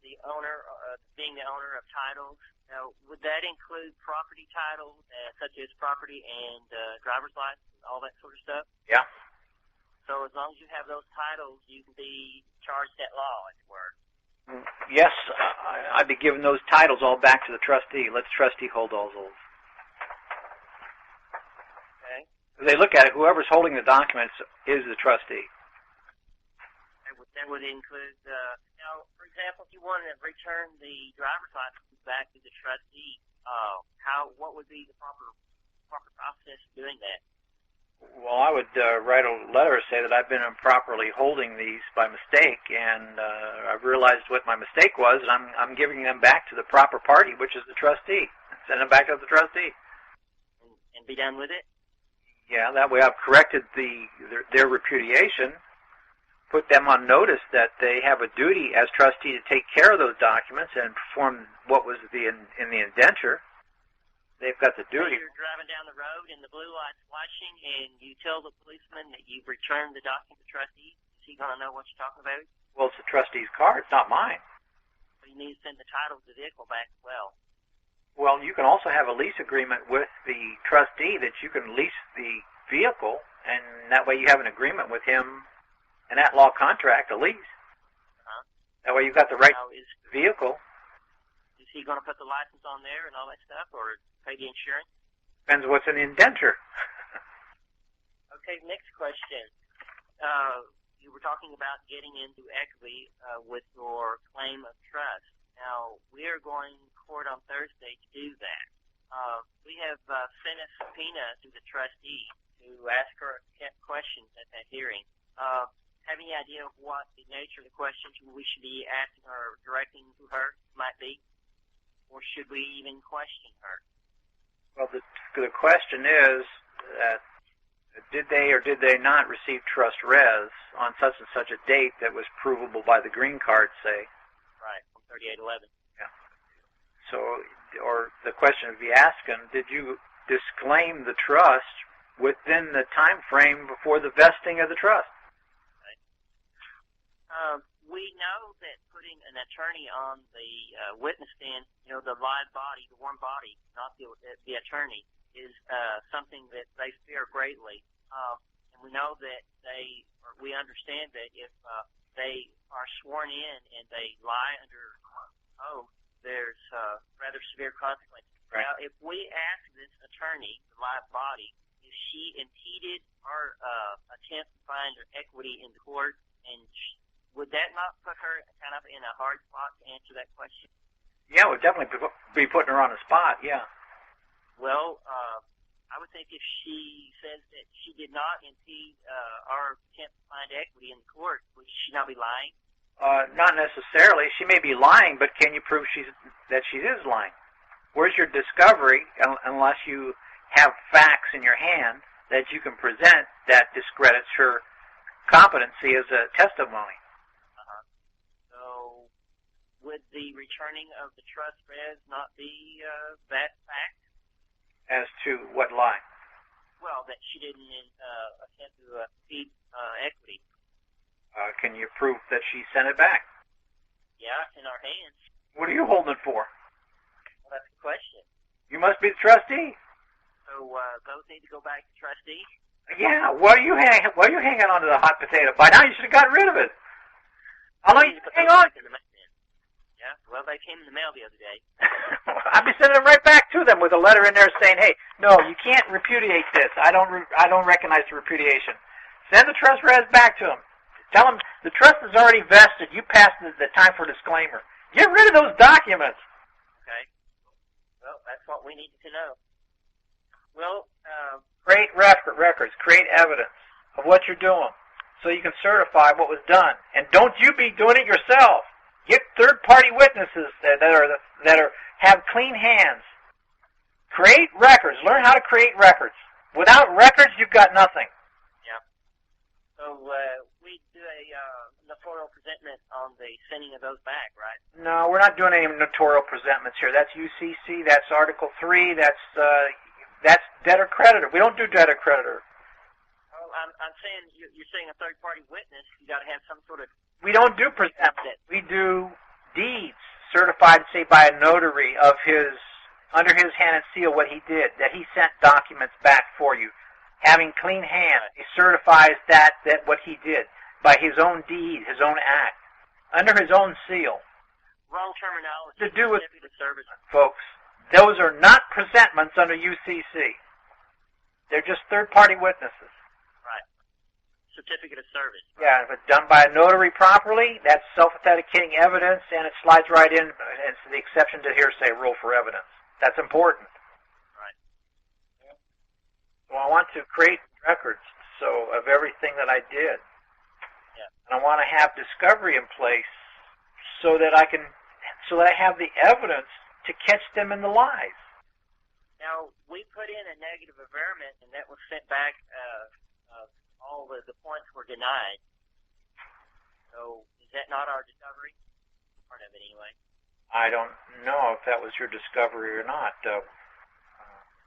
the owner being the owner of titles? Now, would that include property titles such as property and driver's license, all that sort of stuff? Yeah. So as long as you have those titles, you can be charged at law, as it were. Yes, I'd be giving those titles all back to the trustee. Let the trustee hold all those. Okay. They look at it, whoever's holding the documents is the trustee. That would include, now, for example, if you wanted to return the driver's license back to the trustee, what would be the proper process of doing that? Well, I would write a letter say that I've been improperly holding these by mistake, and I've realized what my mistake was, and I'm giving them back to the proper party, which is the trustee. Send them back to the trustee. And be done with it? Yeah, that way I've corrected their repudiation, put them on notice that they have a duty as trustee to take care of those documents and perform what was in the indenture. They've got the duty. So you're driving down the road and the blue light's flashing, and you tell the policeman that you've returned the document to the trustee. Is he going to know what you're talking about? Well, it's the trustee's car. It's not mine. So you need to send the title of the vehicle back as well. Well, you can also have a lease agreement with the trustee that you can lease the vehicle, and that way you have an agreement with him, an at-law contract, a lease. Uh-huh. That way you've got the right Now, vehicle. Is he going to put the license on there and all that stuff, or pay the insurance? Depends what's in the indenture. Okay, next question. You were talking about getting into equity with your claim of trust. Now, we are going to court on Thursday to do that. We have sent a subpoena to the trustee to ask her questions at that hearing. Have any idea of what the nature of the questions we should be asking or directing to her might be? Or should we even question her? Well, the question is that did they or did they not receive trust res on such and such a date that was provable by the green card, say? Right, from 3811. Yeah. So, or the question would be asking, did you disclaim the trust within the time frame before the vesting of the trust? Right. We know that putting an attorney on the witness stand, the live body, the warm body, not the attorney, is something that they fear greatly. And we know that we understand that if they are sworn in and they lie under oath, there's rather severe consequences. Right. Now, if we ask this attorney, the live body, if she impeded our attempt to find her equity in the court, and would that not put her kind of in a hard spot to answer that question? Yeah, it would definitely be putting her on the spot, yeah. Well, I would think if she says that she did not impede our attempt to find equity in the court, would she not be lying? Not necessarily. She may be lying, but can you prove that she is lying? Where's your discovery unless you have facts in your hand that you can present that discredits her competency as a testimony? So would the returning of the trust res not be that fact? As to what lie? Well, that she didn't attempt to impede equity. Can you prove that she sent it back? Yeah, it's in our hands. What are you holding it for? Well, that's the question. You must be the trustee. So those need to go back to trustee? Yeah, why are you hanging on to the hot potato? By now you should have gotten rid of it. How long you hang on? Yeah, well, they came in the mail the other day. I'd be sending them right back to them with a letter in there saying, "Hey, no, you can't repudiate this. I don't recognize the repudiation." Send the trust res back to them. Tell them the trust is already vested. You passed the time for disclaimer. Get rid of those documents. Okay. Well, that's what we needed to know. Well, create records, create evidence of what you're doing, so you can certify what was done. And don't you be doing it yourself. Get third-party witnesses that have clean hands. Create records. Learn how to create records. Without records, you've got nothing. Yeah. So we do a notarial presentment on the sending of those back, right? No, we're not doing any notarial presentments here. That's UCC. That's Article 3. That's debtor-creditor. We don't do debtor-creditor. Well, I'm saying you're saying a third-party witness. You got to have some sort of. We don't do presentment. We do deeds certified, say, by a notary of his, under his hand and seal what he did, that he sent documents back for you. Having clean hands, he certifies that what he did by his own deed, his own act, under his own seal. Wrong terminology. To do with certificate of service, folks. Those are not presentments under UCC. They're just third-party witnesses. Right. Certificate of service. Right. Yeah, if it's done by a notary properly, that's self-authenticating evidence, and it slides right in. It's the exception to hearsay rule for evidence. That's important. Right. So I want to create records of everything that I did. Yeah. And I want to have discovery in place so that I have the evidence to catch them in the lies. Now, we put in a negative averment, and that was sent back. All the points were denied. So is that not our discovery? Part of it, anyway. I don't know if that was your discovery or not.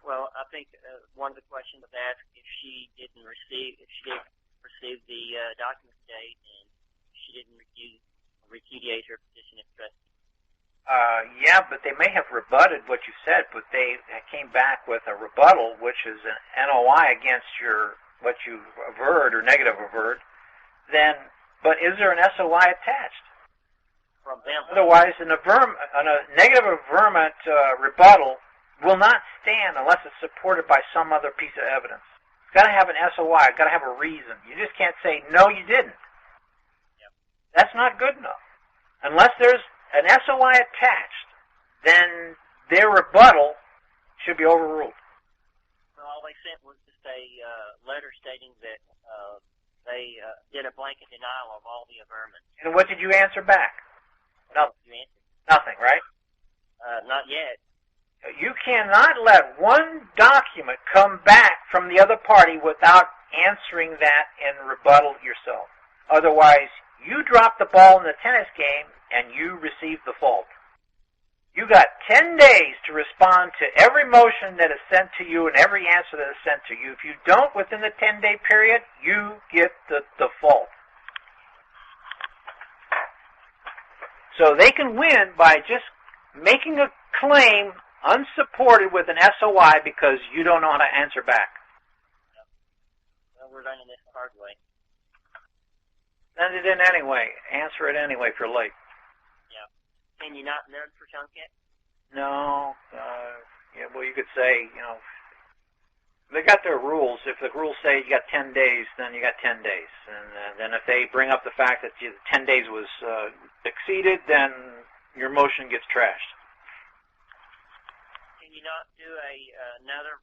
Well, I think one of the questions was asked if she didn't receive the document today, and she didn't repudiate her petition of trust. Yeah, but they may have rebutted what you said, but they came back with a rebuttal, which is an NOI against what you averred or negative averred. But is there an SOI attached? From them. Otherwise, a negative averment rebuttal will not stand unless it's supported by some other piece of evidence. It's got to have an SOI. It's got to have a reason. You just can't say, no, you didn't. Yep. That's not good enough. Unless there's an SOI attached, then their rebuttal should be overruled. So all they sent was just a letter stating that they did a blanket denial of all the averments. And what did you answer back? Nothing. You answered. Nothing, right? Not yet. You cannot let one document come back from the other party without answering that in rebuttal yourself. Otherwise, you drop the ball in the tennis game and you receive the fault. You got 10 days to respond to every motion that is sent to you and every answer that is sent to you. If you don't within the 10-day period, you get the fault. So they can win by just making a claim unsupported with an SOI because you don't know how to answer back. Yep. Well, we're learning this the hard way. Send it in anyway. Answer it anyway if you're late. Yeah. Can you not none for Chunket? No. Yeah, well, you could say, they got their rules. If the rules say you got 10 days, then you got 10 days. And then if they bring up the fact that 10 days was exceeded, then your motion gets trashed. Can you not do another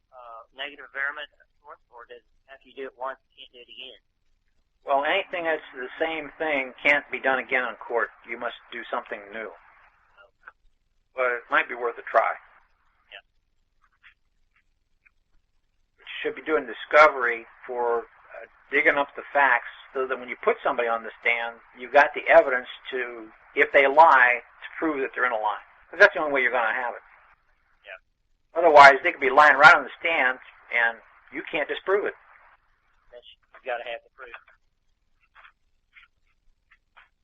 negative averment, or after you do it once, you can't do it again? Well, anything that's the same thing can't be done again in court. You must do something new. But it might be worth a try. Yeah. You should be doing discovery for digging up the facts so that when you put somebody on the stand, you've got the evidence to, if they lie, to prove that they're in a lie. Because that's the only way you're going to have it. Yeah. Otherwise, they could be lying right on the stand, and you can't disprove it. You've got to have the proof.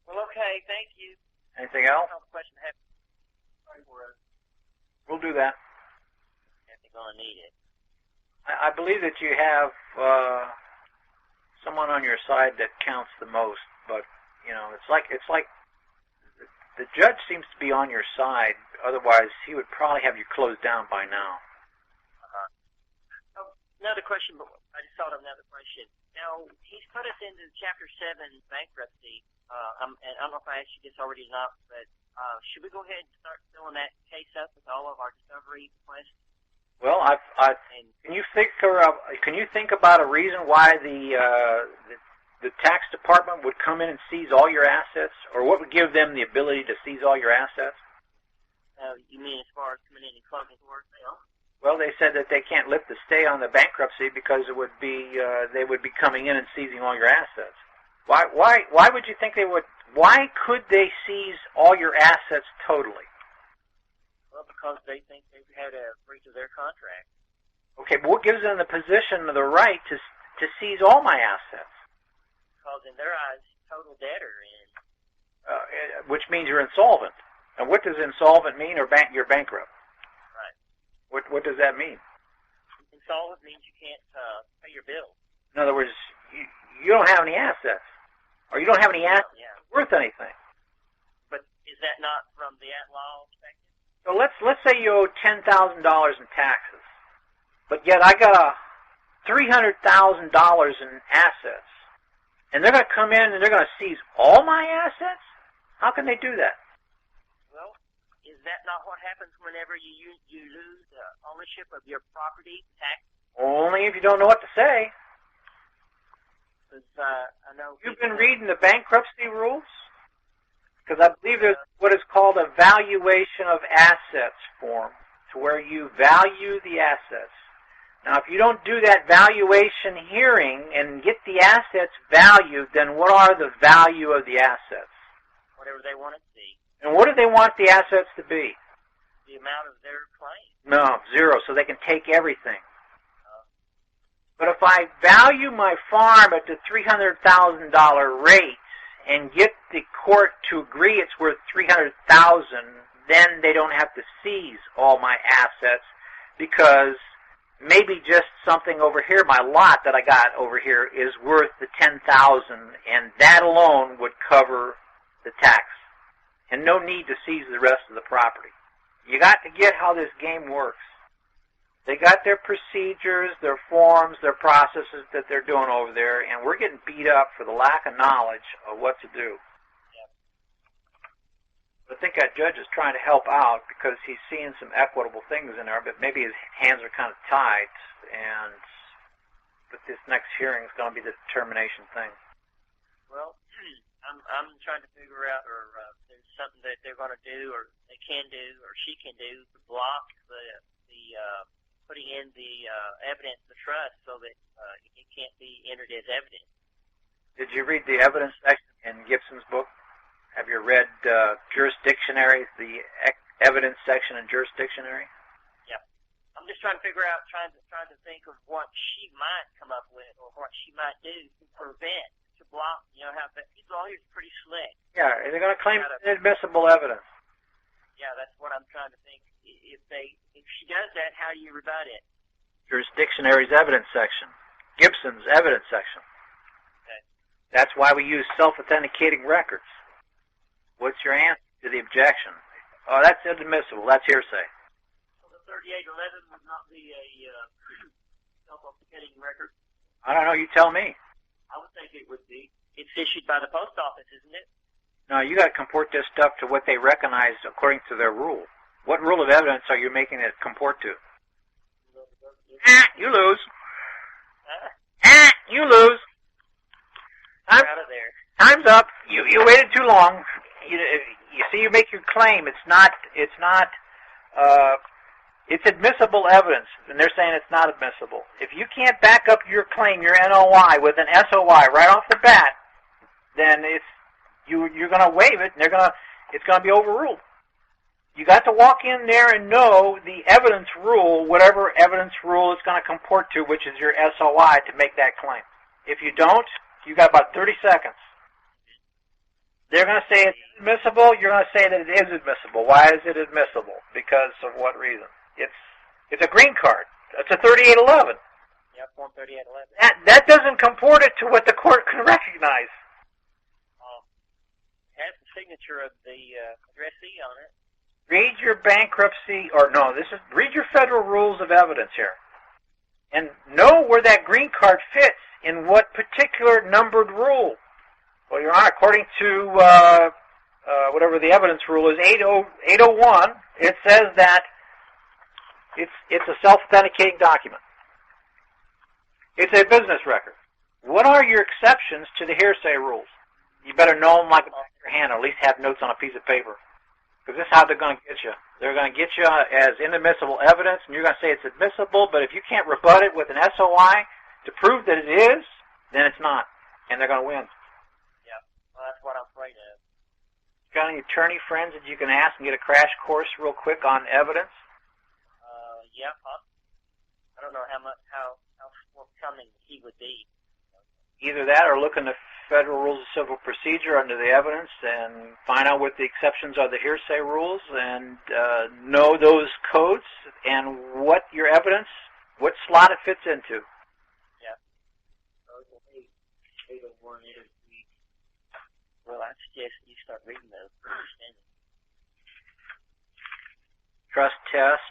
Well, okay, thank you. Anything else? Question We'll do that. If they're going to need it. I believe that you have someone on your side that counts the most, but it's like the judge seems to be on your side. Otherwise, he would probably have you closed down by now. Another question, but I just thought of another question. Now, he's put us into Chapter 7 bankruptcy, and I don't know if I asked you this already or not, but should we go ahead and start filling that case up with all of our discovery requests? Well, can you think about a reason why the tax department would come in and seize all your assets, or what would give them the ability to seize all your assets? You mean as far as coming in and closing doors? Well, they said that they can't lift the stay on the bankruptcy because it would be they would be coming in and seizing all your assets. Why would you think they would? Why could they seize all your assets totally? Well, because they think they've had a breach of their contract. Okay, but what gives them the position of the right to to seize all my assets. Because in their eyes, total debtor, Which means you're insolvent. And what does insolvent mean, or you're bankrupt? Right. What does that mean? Insolvent means you can't pay your bills. In other words, you don't have any assets, or you don't have any assets worth anything. But is that not from the at-law perspective? So let's say you owe $10,000 in taxes, but yet I got $300,000 in assets, and they're going to come in and they're going to seize all my assets? How can they do that? Well, is that not what happens whenever you lose ownership of your property tax? Only if you don't know what to say. I know you've been reading the bankruptcy rules? Because I believe there's what is called a valuation of assets form, to where you value the assets. Now, if you don't do that valuation hearing and get the assets valued, then what are the value of the assets? Whatever they want it to be. And what do they want the assets to be? The amount of their claim. No, zero, so they can take everything. But if I value my farm at the $300,000 rate and get the court to agree it's worth $300,000, then they don't have to seize all my assets, because maybe just something over here, my lot that I got over here, is worth the $10,000, and that alone would cover the tax, and no need to seize the rest of the property. You got to get how this game works. They got their procedures, their forms, their processes that they're doing over there, and we're getting beat up for the lack of knowledge of what to do. Yep. I think that judge is trying to help out because he's seeing some equitable things in there, but maybe his hands are kind of tied, but this next hearing is going to be the determination thing. Well, I'm trying to figure out, or there's something that they're going to do, or they can do, or she can do to block the putting in the evidence of trust so that it can't be entered as evidence. Did you read the evidence section in Gibson's book? Have you read jurisdictionary, the evidence section in jurisdictionary? Yeah. I'm just trying to figure out, trying to think of what she might come up with, or what she might do to prevent, to block. How these lawyers are pretty slick. Yeah, they're going to claim inadmissible evidence. Yeah, that's what I'm trying to think. If she does that, how do you rebut it? Jurisdictionary's evidence section. Gibson's evidence section. Okay. That's why we use self-authenticating records. What's your answer to the objection? Oh, that's inadmissible. That's hearsay. So the 3811 would not be a self-authenticating record? I don't know. You tell me. I would think it would be. It's issued by the post office, isn't it? No, you got to comport this stuff to what they recognize according to their rule. What rule of evidence are you making it comport to? You lose. You lose. Out of there. Time's up. You waited too long. You see, you make your claim. It's admissible evidence, and they're saying it's not admissible. If you can't back up your claim, your NOI, with an SOI right off the bat, then you're going to waive it, and it's going to be overruled. You got to walk in there and know the evidence rule, whatever evidence rule it's going to comport to, which is your SOI, to make that claim. If you don't, you got about 30 seconds. They're going to say it's admissible. You're going to say that it is admissible. Why is it admissible? Because of what reason? It's a green card. It's a 3811. Yep, Form 3811. That doesn't comport it to what the court can recognize. It has the signature of the addressee on it. Read your read your federal rules of evidence here. And know where that green card fits in what particular numbered rule. Well, Your Honor, according to whatever the evidence rule is, 801, it says that it's a self-authenticating document. It's a business record. What are your exceptions to the hearsay rules? You better know them like the back of your hand, or at least have notes on a piece of paper. Because this is how they're going to get you. They're going to get you as inadmissible evidence, and you're going to say it's admissible, but if you can't rebut it with an SOI to prove that it is, then it's not, and they're going to win. Yeah, well, that's what I'm afraid of. Got any attorney friends that you can ask and get a crash course real quick on evidence? Yeah, I don't know how something he would be. Either that or look in the Federal Rules of Civil Procedure under the evidence and find out what the exceptions are, the hearsay rules, and know those codes and what your evidence, what slot it fits into. Yeah. Well, I suggest you start reading those for understanding. Trust test,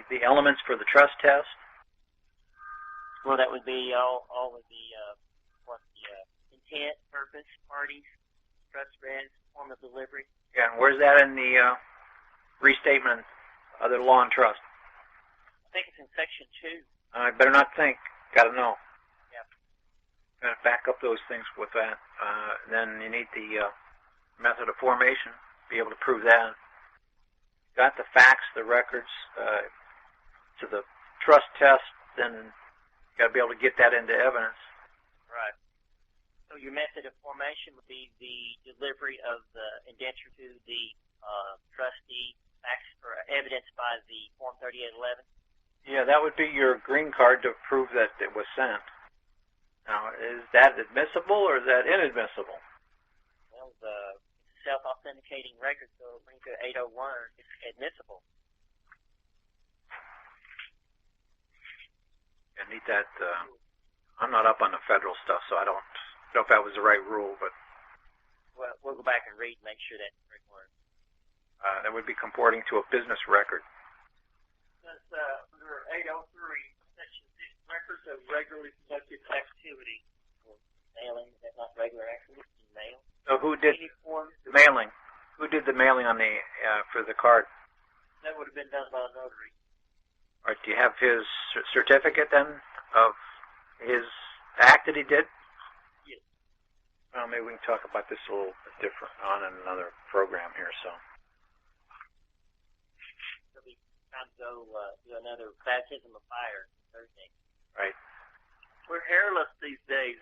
the elements for the trust test. Well, that would be all of the intent, purpose, parties, trust risk, form of delivery. Yeah, and where's that in the restatement of the law and trust? I think it's in section 2. I better not think. Got to know. Yeah. Got to back up those things with that. Then you need the method of formation. Be able to prove that. Got the facts, the records to the trust test. Then got to be able to get that into evidence. Right. So your method of formation would be the delivery of the indenture to the trustee, facts or evidence by the Form 3811. Yeah, that would be your green card to prove that it was sent. Now, is that admissible or is that inadmissible? Well, the self-authenticating record, so according to 801, it's admissible. I need that. I'm not up on the federal stuff, so I don't know if that was the right rule, but Well, we'll go back and read and make sure that's the right word. that would be comporting to a business record. That's under 803, Section 6, records of regularly conducted activity. Mailing, is that not regular activity? Mail? So who did Any form, the mailing? Who did the mailing on the for the card? that would have been done by a notary. Or do you have his certificate then of his act that he did? Yes. Well, maybe we can talk about this a little bit different on another program here. So. So we time to go do another baptism of fire Thursday. Right. We're hairless these days.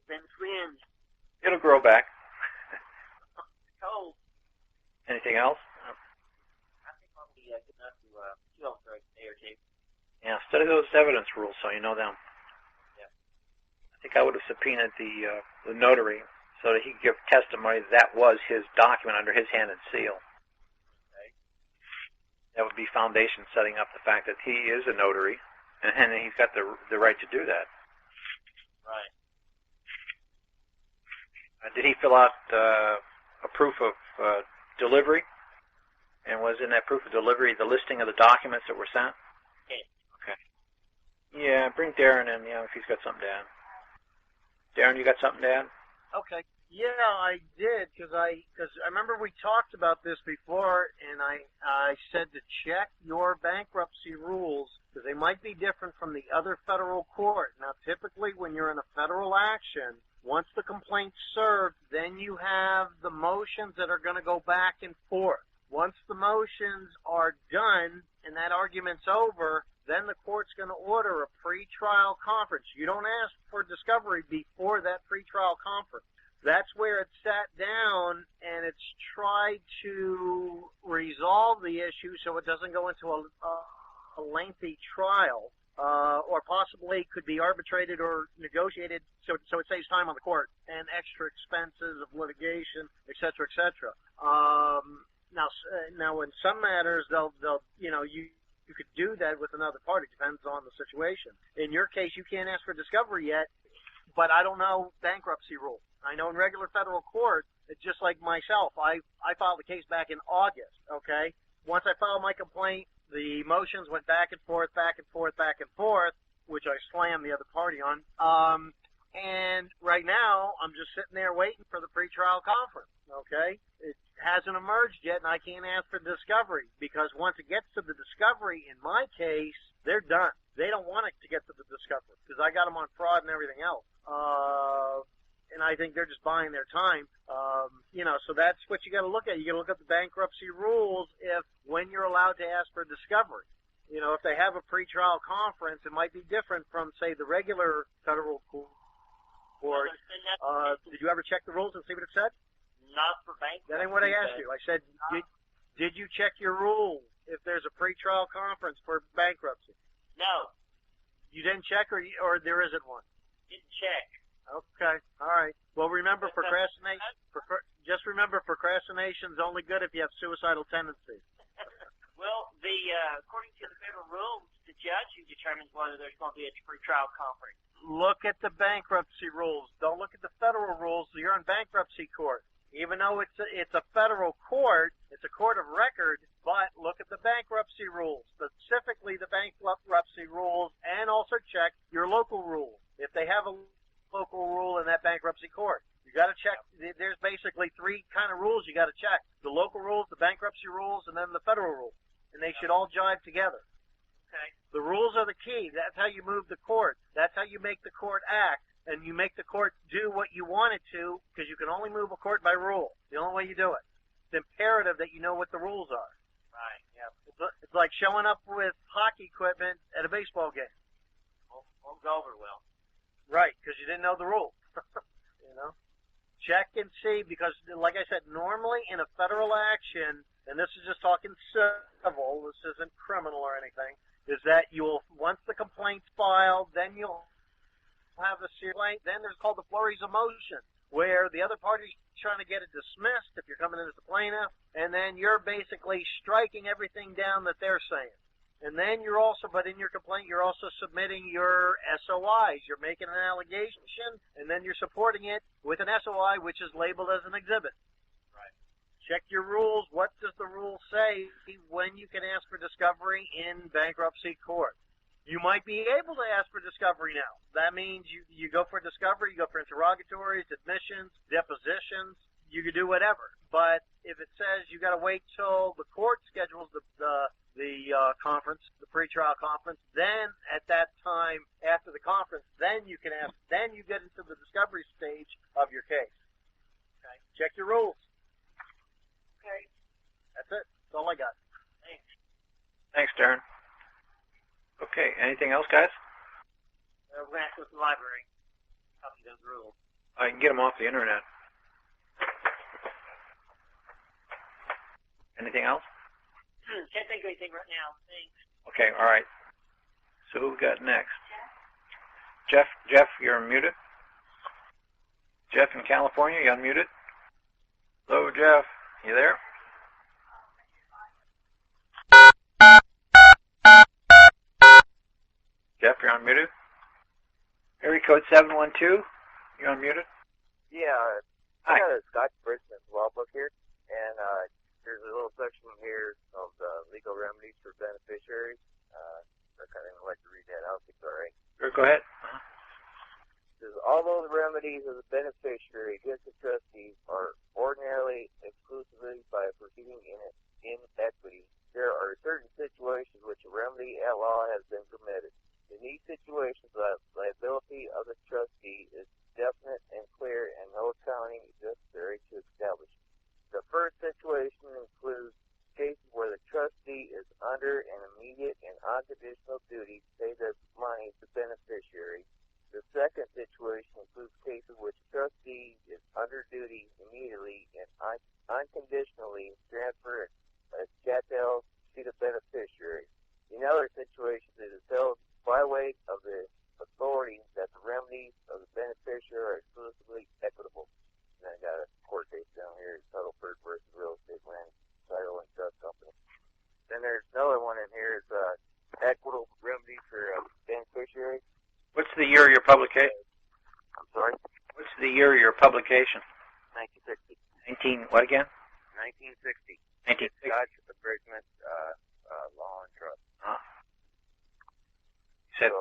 Been twins. It'll grow back. Cold. Anything else? I think I'll be good enough to chew on for a day or two. Yeah, study those evidence rules so you know them. Yeah. I think I would have subpoenaed the notary so that he could give testimony that was his document under his hand and seal. Okay. That would be foundation setting up the fact that he is a notary and he's got the right to do that. Right. Did he fill out a proof of delivery? And was in that proof of delivery the listing of the documents that were sent? Okay. Okay. Yeah, bring Darren in, if he's got something to add. Darren, you got something to add? Okay. Yeah, I did, because I remember we talked about this before, and I said to check your bankruptcy rules, because they might be different from the other federal court. Now, typically when you're in a federal action, once the complaint's served, then you have the motions that are going to go back and forth. Once the motions are done and that argument's over, then the court's going to order a pretrial conference. You don't ask for discovery before that pretrial conference. That's where it's sat down and it's tried to resolve the issue so it doesn't go into a lengthy trial, or possibly could be arbitrated or negotiated so it saves time on the court and extra expenses of litigation, et cetera, et cetera. Now, in some matters, you could do that with another party. Depends on the situation. In your case, you can't ask for discovery yet, but I don't know bankruptcy rules. I know in regular federal court, it's just like myself. I filed the case back in August, okay? Once I filed my complaint, the motions went back and forth, which I slammed the other party on. And right now, I'm just sitting there waiting for the pretrial conference, okay? It hasn't emerged yet, and I can't ask for discovery, because once it gets to the discovery, in my case, they're done. They don't want it to get to the discovery, because I got them on fraud and everything else. And I think they're just buying their time. So that's what you got to look at. You got to look at the bankruptcy rules when you're allowed to ask for discovery. If they have a pretrial conference, it might be different from, say, the regular federal court. Did you ever check the rules and see what it said? Not for bankruptcy. That ain't what I asked you. I said, did you check your rules? if there's a pretrial conference for bankruptcy? No, You didn't check, or there isn't one? didn't check. Okay, all right. Well, remember, just remember, procrastination's only good if you have suicidal tendencies. Well, according to the federal rules, the judge who determines whether there's going to be a pretrial conference. Look at the bankruptcy rules. Don't look at the federal rules. You're in bankruptcy court. Even though it's a federal court, it's a court of record, but look at the bankruptcy rules, specifically the bankruptcy rules, and also check your local rules. If they have a local rule in that bankruptcy court, you got to check. There's basically three kind of rules you got to check: the local rules, the bankruptcy rules, and then the federal rules. And they should all jive together. Okay. The rules are the key. That's how you move the court. That's how you make the court act. And you make the court do what you want it to, because you can only move a court by rule. The only way you do it. It's imperative that you know what the rules are. Right. Yeah. It's like showing up with hockey equipment at a baseball game. Won't go over well. Right, because you didn't know the rules. You know? Check and see, because like I said, normally in a federal action, and this is just talking civil, this isn't criminal or anything, is that once the complaint's filed, then you'll have a complaint, then there's called the flurries of motion, where the other party's trying to get it dismissed if you're coming in as a plaintiff, and then you're basically striking everything down that they're saying. And then but in your complaint, you're also submitting your SOIs. You're making an allegation, and then you're supporting it with an SOI, which is labeled as an exhibit. Right. Check your rules. What does the rule say when you can ask for discovery in bankruptcy court? You might be able to ask for discovery now. That means you go for discovery, you go for interrogatories, admissions, depositions. You could do whatever. But if it says you got to wait till the court schedules the conference, the pretrial conference, then at that time after the conference, then you can ask. Then you get into the discovery stage of your case. Okay. Check your rules. Okay. That's it. That's all I got. Thanks. Thanks, Darren. Okay, anything else, guys? We're going to have to go to the library. Copy those rules. I can get them off the internet. Anything else? Can't think of anything right now. Thanks. Okay, all right. So who we got next? Jeff, you're muted. Jeff in California, you unmuted. Hello, Jeff. You there? Jeff, you're unmuted. Area code 712, you're unmuted. Yeah, I got a Scotch Bridgman's law book here, and there's a little section here of legal remedies for beneficiaries. I kind of like to read that out, if it's all right. Sure, go ahead. It says, although the remedies of the beneficiary against the trustee are ordinarily exclusively by a proceeding in equity, there are certain situations which a remedy at law has been permitted. In these situations, the liability of the trustee is definite and clear, and no accounting is necessary to establish. The first situation includes cases where the trustee is under an immediate and unconditional duty to pay the money to the beneficiary. The second situation includes cases which the trustee is under duty immediately and unconditionally transfer a chattel to the beneficiary. In other situations, it is held by way of the authority that the remedies of the beneficiary are exclusively equitable. And I got a court case down here, Tuttleford versus Real Estate Land Title and Trust Company. Then there's another one in here, it's equitable remedy for beneficiary. What's the year of your publication? I'm sorry? What's the year of your publication? 1960. What again? 1960. 1960. Scotch Bridgman Law and Trust. Said, So,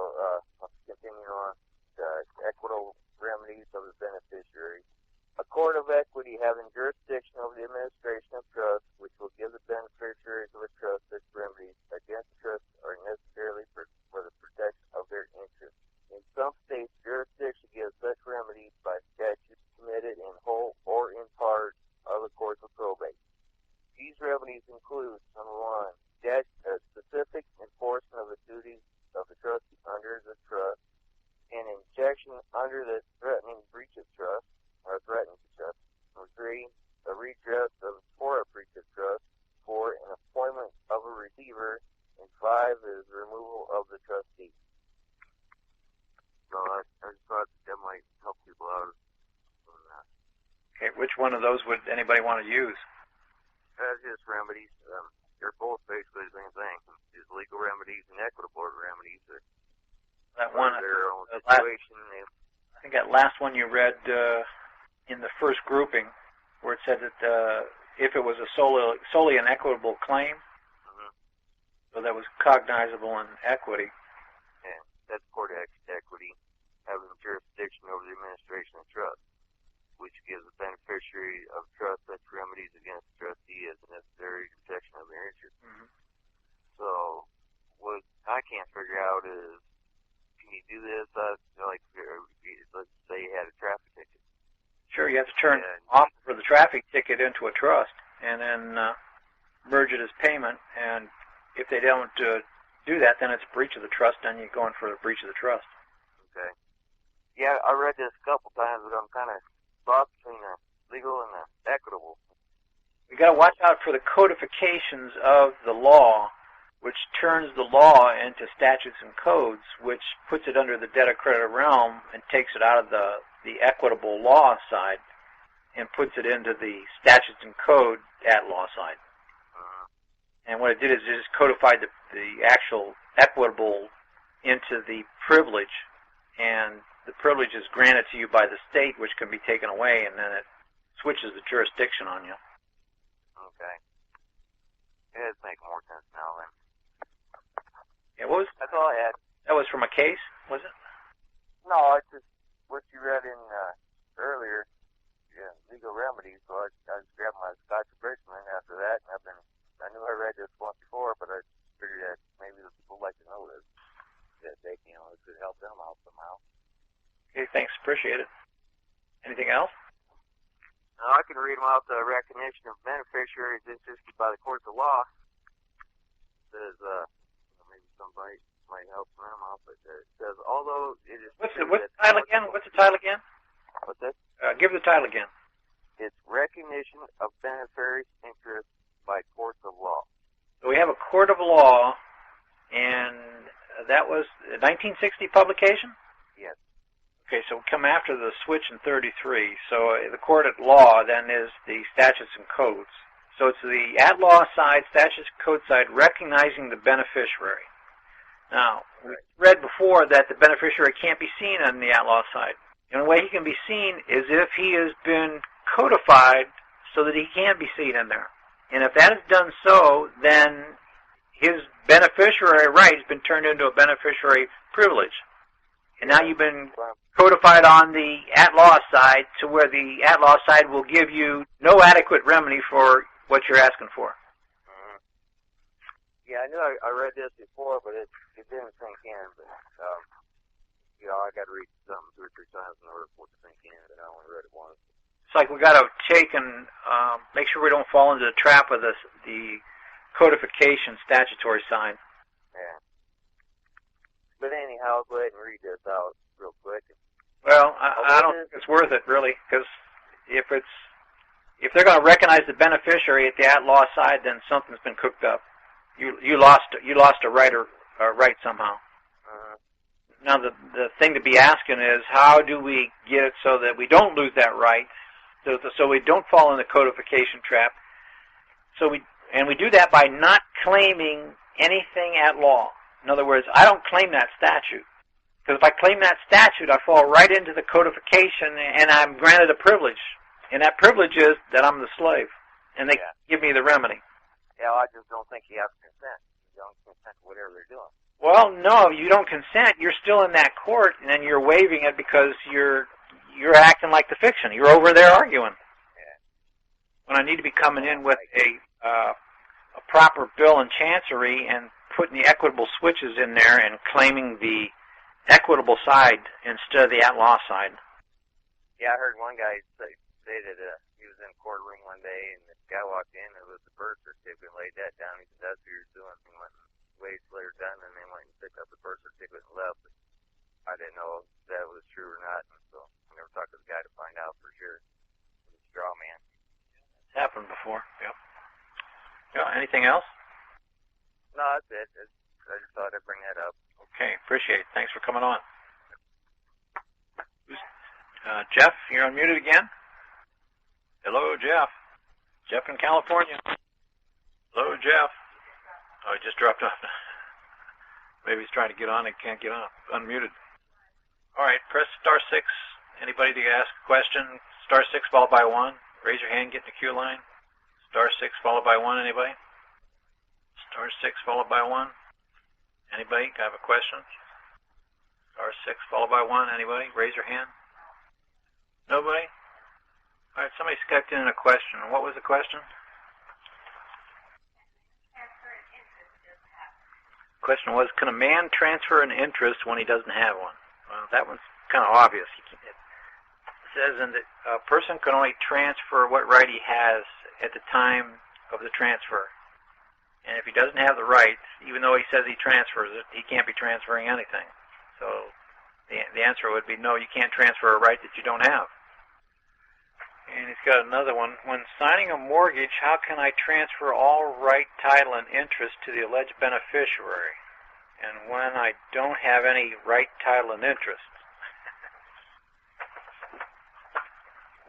I'll continue on. The equitable remedies of the beneficiary. A court of equity having jurisdiction over the administration of trust, which will give the beneficiaries of a trust such remedies against trust, are necessarily for the protection of their interests. In some states, jurisdiction gives such remedies by statutes committed in whole or in part of the courts of probate. These remedies include, number one, specific enforcement of the duties of the trustee under the trust, an injection under the threatening breach of trust, or threatening to trust. Number three, a redress for a breach of trust. 4, an appointment of a receiver, and 5 is removal of the trustee. So I just thought that might help people out on that. Okay, which one of those would anybody want to use? That's just remedies. They're both basically the same thing. Just legal remedies and equitable remedies. That one, their own situation. I think that last one you read in the first grouping, where it said that if it was a solely an equitable claim, so that was cognizable in equity. Yeah, that's court equity, having jurisdiction over the administration of trust, which gives the beneficiary of trust such remedies against the trustee as necessary protection of their interests. So what I can't figure out is, can you do this? Like, let's say you had a traffic ticket. Sure, you have to turn off for the traffic ticket into a trust, and then merge it as payment. And if they don't do that, then it's a breach of the trust, and you're going for a breach of the trust. Okay. Yeah, I read this a couple times, but I'm kind of lost between the legal and the equitable. You got to watch out for the codifications of the law, which turns the law into statutes and codes, which puts it under the debtor-creditor realm and takes it out of the equitable law side and puts it into the statutes and code at law side. And what it did is it just codified the actual equitable into the privilege, and the privilege is granted to you by the state, which can be taken away, and then it switches the jurisdiction on you. Okay. Yeah, it's making more sense now then. Yeah, that's all I had. That was from a case, was it? No, it's just what you read in earlier, legal remedies. So I just grabbed my Scotch Bridgman after that, and I knew I read this once before, but I figured that maybe the people like to know this, that they, it could help them out somehow. Okay, thanks, appreciate it. Anything else? Now, I can read them out. The recognition of beneficiaries insisted by the courts of law. It says, maybe somebody might help them out, but it says, although it is... What's the title again? What's the title again? What's that? Give the title again. It's recognition of beneficiaries' interests by courts of law. So we have a court of law, and that was a 1960 publication? Yes. Okay, so we come after the switch in 33. So the court of law then is the statutes and codes. So it's the at-law side, statutes and code side, recognizing the beneficiary. Now, we read before that the beneficiary can't be seen on the at-law side. The only way he can be seen is if he has been codified so that he can be seen in there. And if that is done so, then his beneficiary right has been turned into a beneficiary privilege. And now you've been codified on the at-law side to where the at-law side will give you no adequate remedy for what you're asking for. Yeah, I knew I read this before, but it didn't sink in. But, I got to read something 2 or 3 times in order for it to sink in, and I only read it once. It's like we got to take and make sure we don't fall into the trap of the codification statutory side. Yeah. But anyhow, I'll go ahead and read this out real quick. Well, I don't think it's worth it, really, because if they're going to recognize the beneficiary at the at-law side, then something's been cooked up. You lost a right somehow. Now, the thing to be asking is, how do we get it so that we don't lose that right, so we don't fall in the codification trap? So we do that by not claiming anything at law. In other words, I don't claim that statute. Because if I claim that statute, I fall right into the codification, and I'm granted a privilege. And that privilege is that I'm the slave, and they give me the remedy. Yeah, I just don't think you have to consent. You don't consent to whatever they're doing. Well, no, you don't consent. You're still in that court, and then you're waiving it because you're acting like the fiction. You're over there arguing. Yeah. When I need to be coming in with a proper bill in chancery and putting the equitable switches in there and claiming the equitable side instead of the at-law side. Yeah, I heard one guy say that he was in a courtroom one day, and this guy walked in, and it was the birth certificate, laid that down. He said, that's what you're doing. He went and waited till they were done, and then went and picked up the birth certificate and left. But I didn't know if that was true or not, and so I never talked to the guy to find out for sure. It was a straw man. It's happened before, yep. Yeah, anything else? No, that's it. I just thought I'd bring that up. Okay, appreciate it. Thanks for coming on. Jeff, you're unmuted again. Hello, Jeff. Jeff in California. Hello, Jeff. Oh, he just dropped off. Maybe he's trying to get on and can't get on. Unmuted. All right, press star 6. Anybody to ask a question? Star 6 followed by 1. Raise your hand, get in the queue line. Star 6 followed by 1. Anybody? Star 6 followed by 1. Anybody have a question? Star 6 followed by 1. Anybody? Raise your hand. Nobody? All right, somebody skyped in a question. What was the question? The question was, can a man transfer an interest when he doesn't have one? Well, that one's kind of obvious. It says that a person can only transfer what right he has at the time of the transfer. And if he doesn't have the rights, even though he says he transfers it, he can't be transferring anything. So the answer would be no, you can't transfer a right that you don't have. And he's got another one. When signing a mortgage, how can I transfer all right, title, and interest to the alleged beneficiary? And when I don't have any right, title, and interest?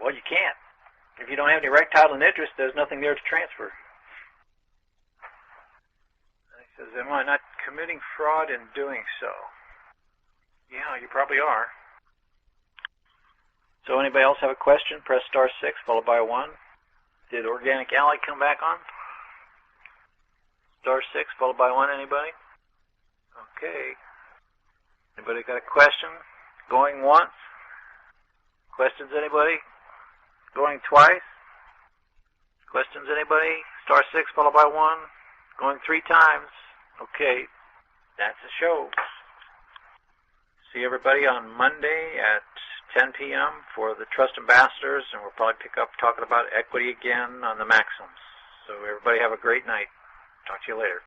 Well, you can't. If you don't have any right, title, and interest, there's nothing there to transfer. Says, am I not committing fraud in doing so? Yeah, you probably are. So anybody else have a question? Press star 6 followed by 1. Did Organic Ally come back on? Star 6 followed by 1. Anybody? Okay. Anybody got a question? Going once? Questions, anybody? Going twice? Questions, anybody? Star 6 followed by 1. Going 3 times. Okay, that's the show. See everybody on Monday at 10 p.m. for the Trust Ambassadors, and we'll probably pick up talking about equity again on the Maxims. So everybody have a great night. Talk to you later.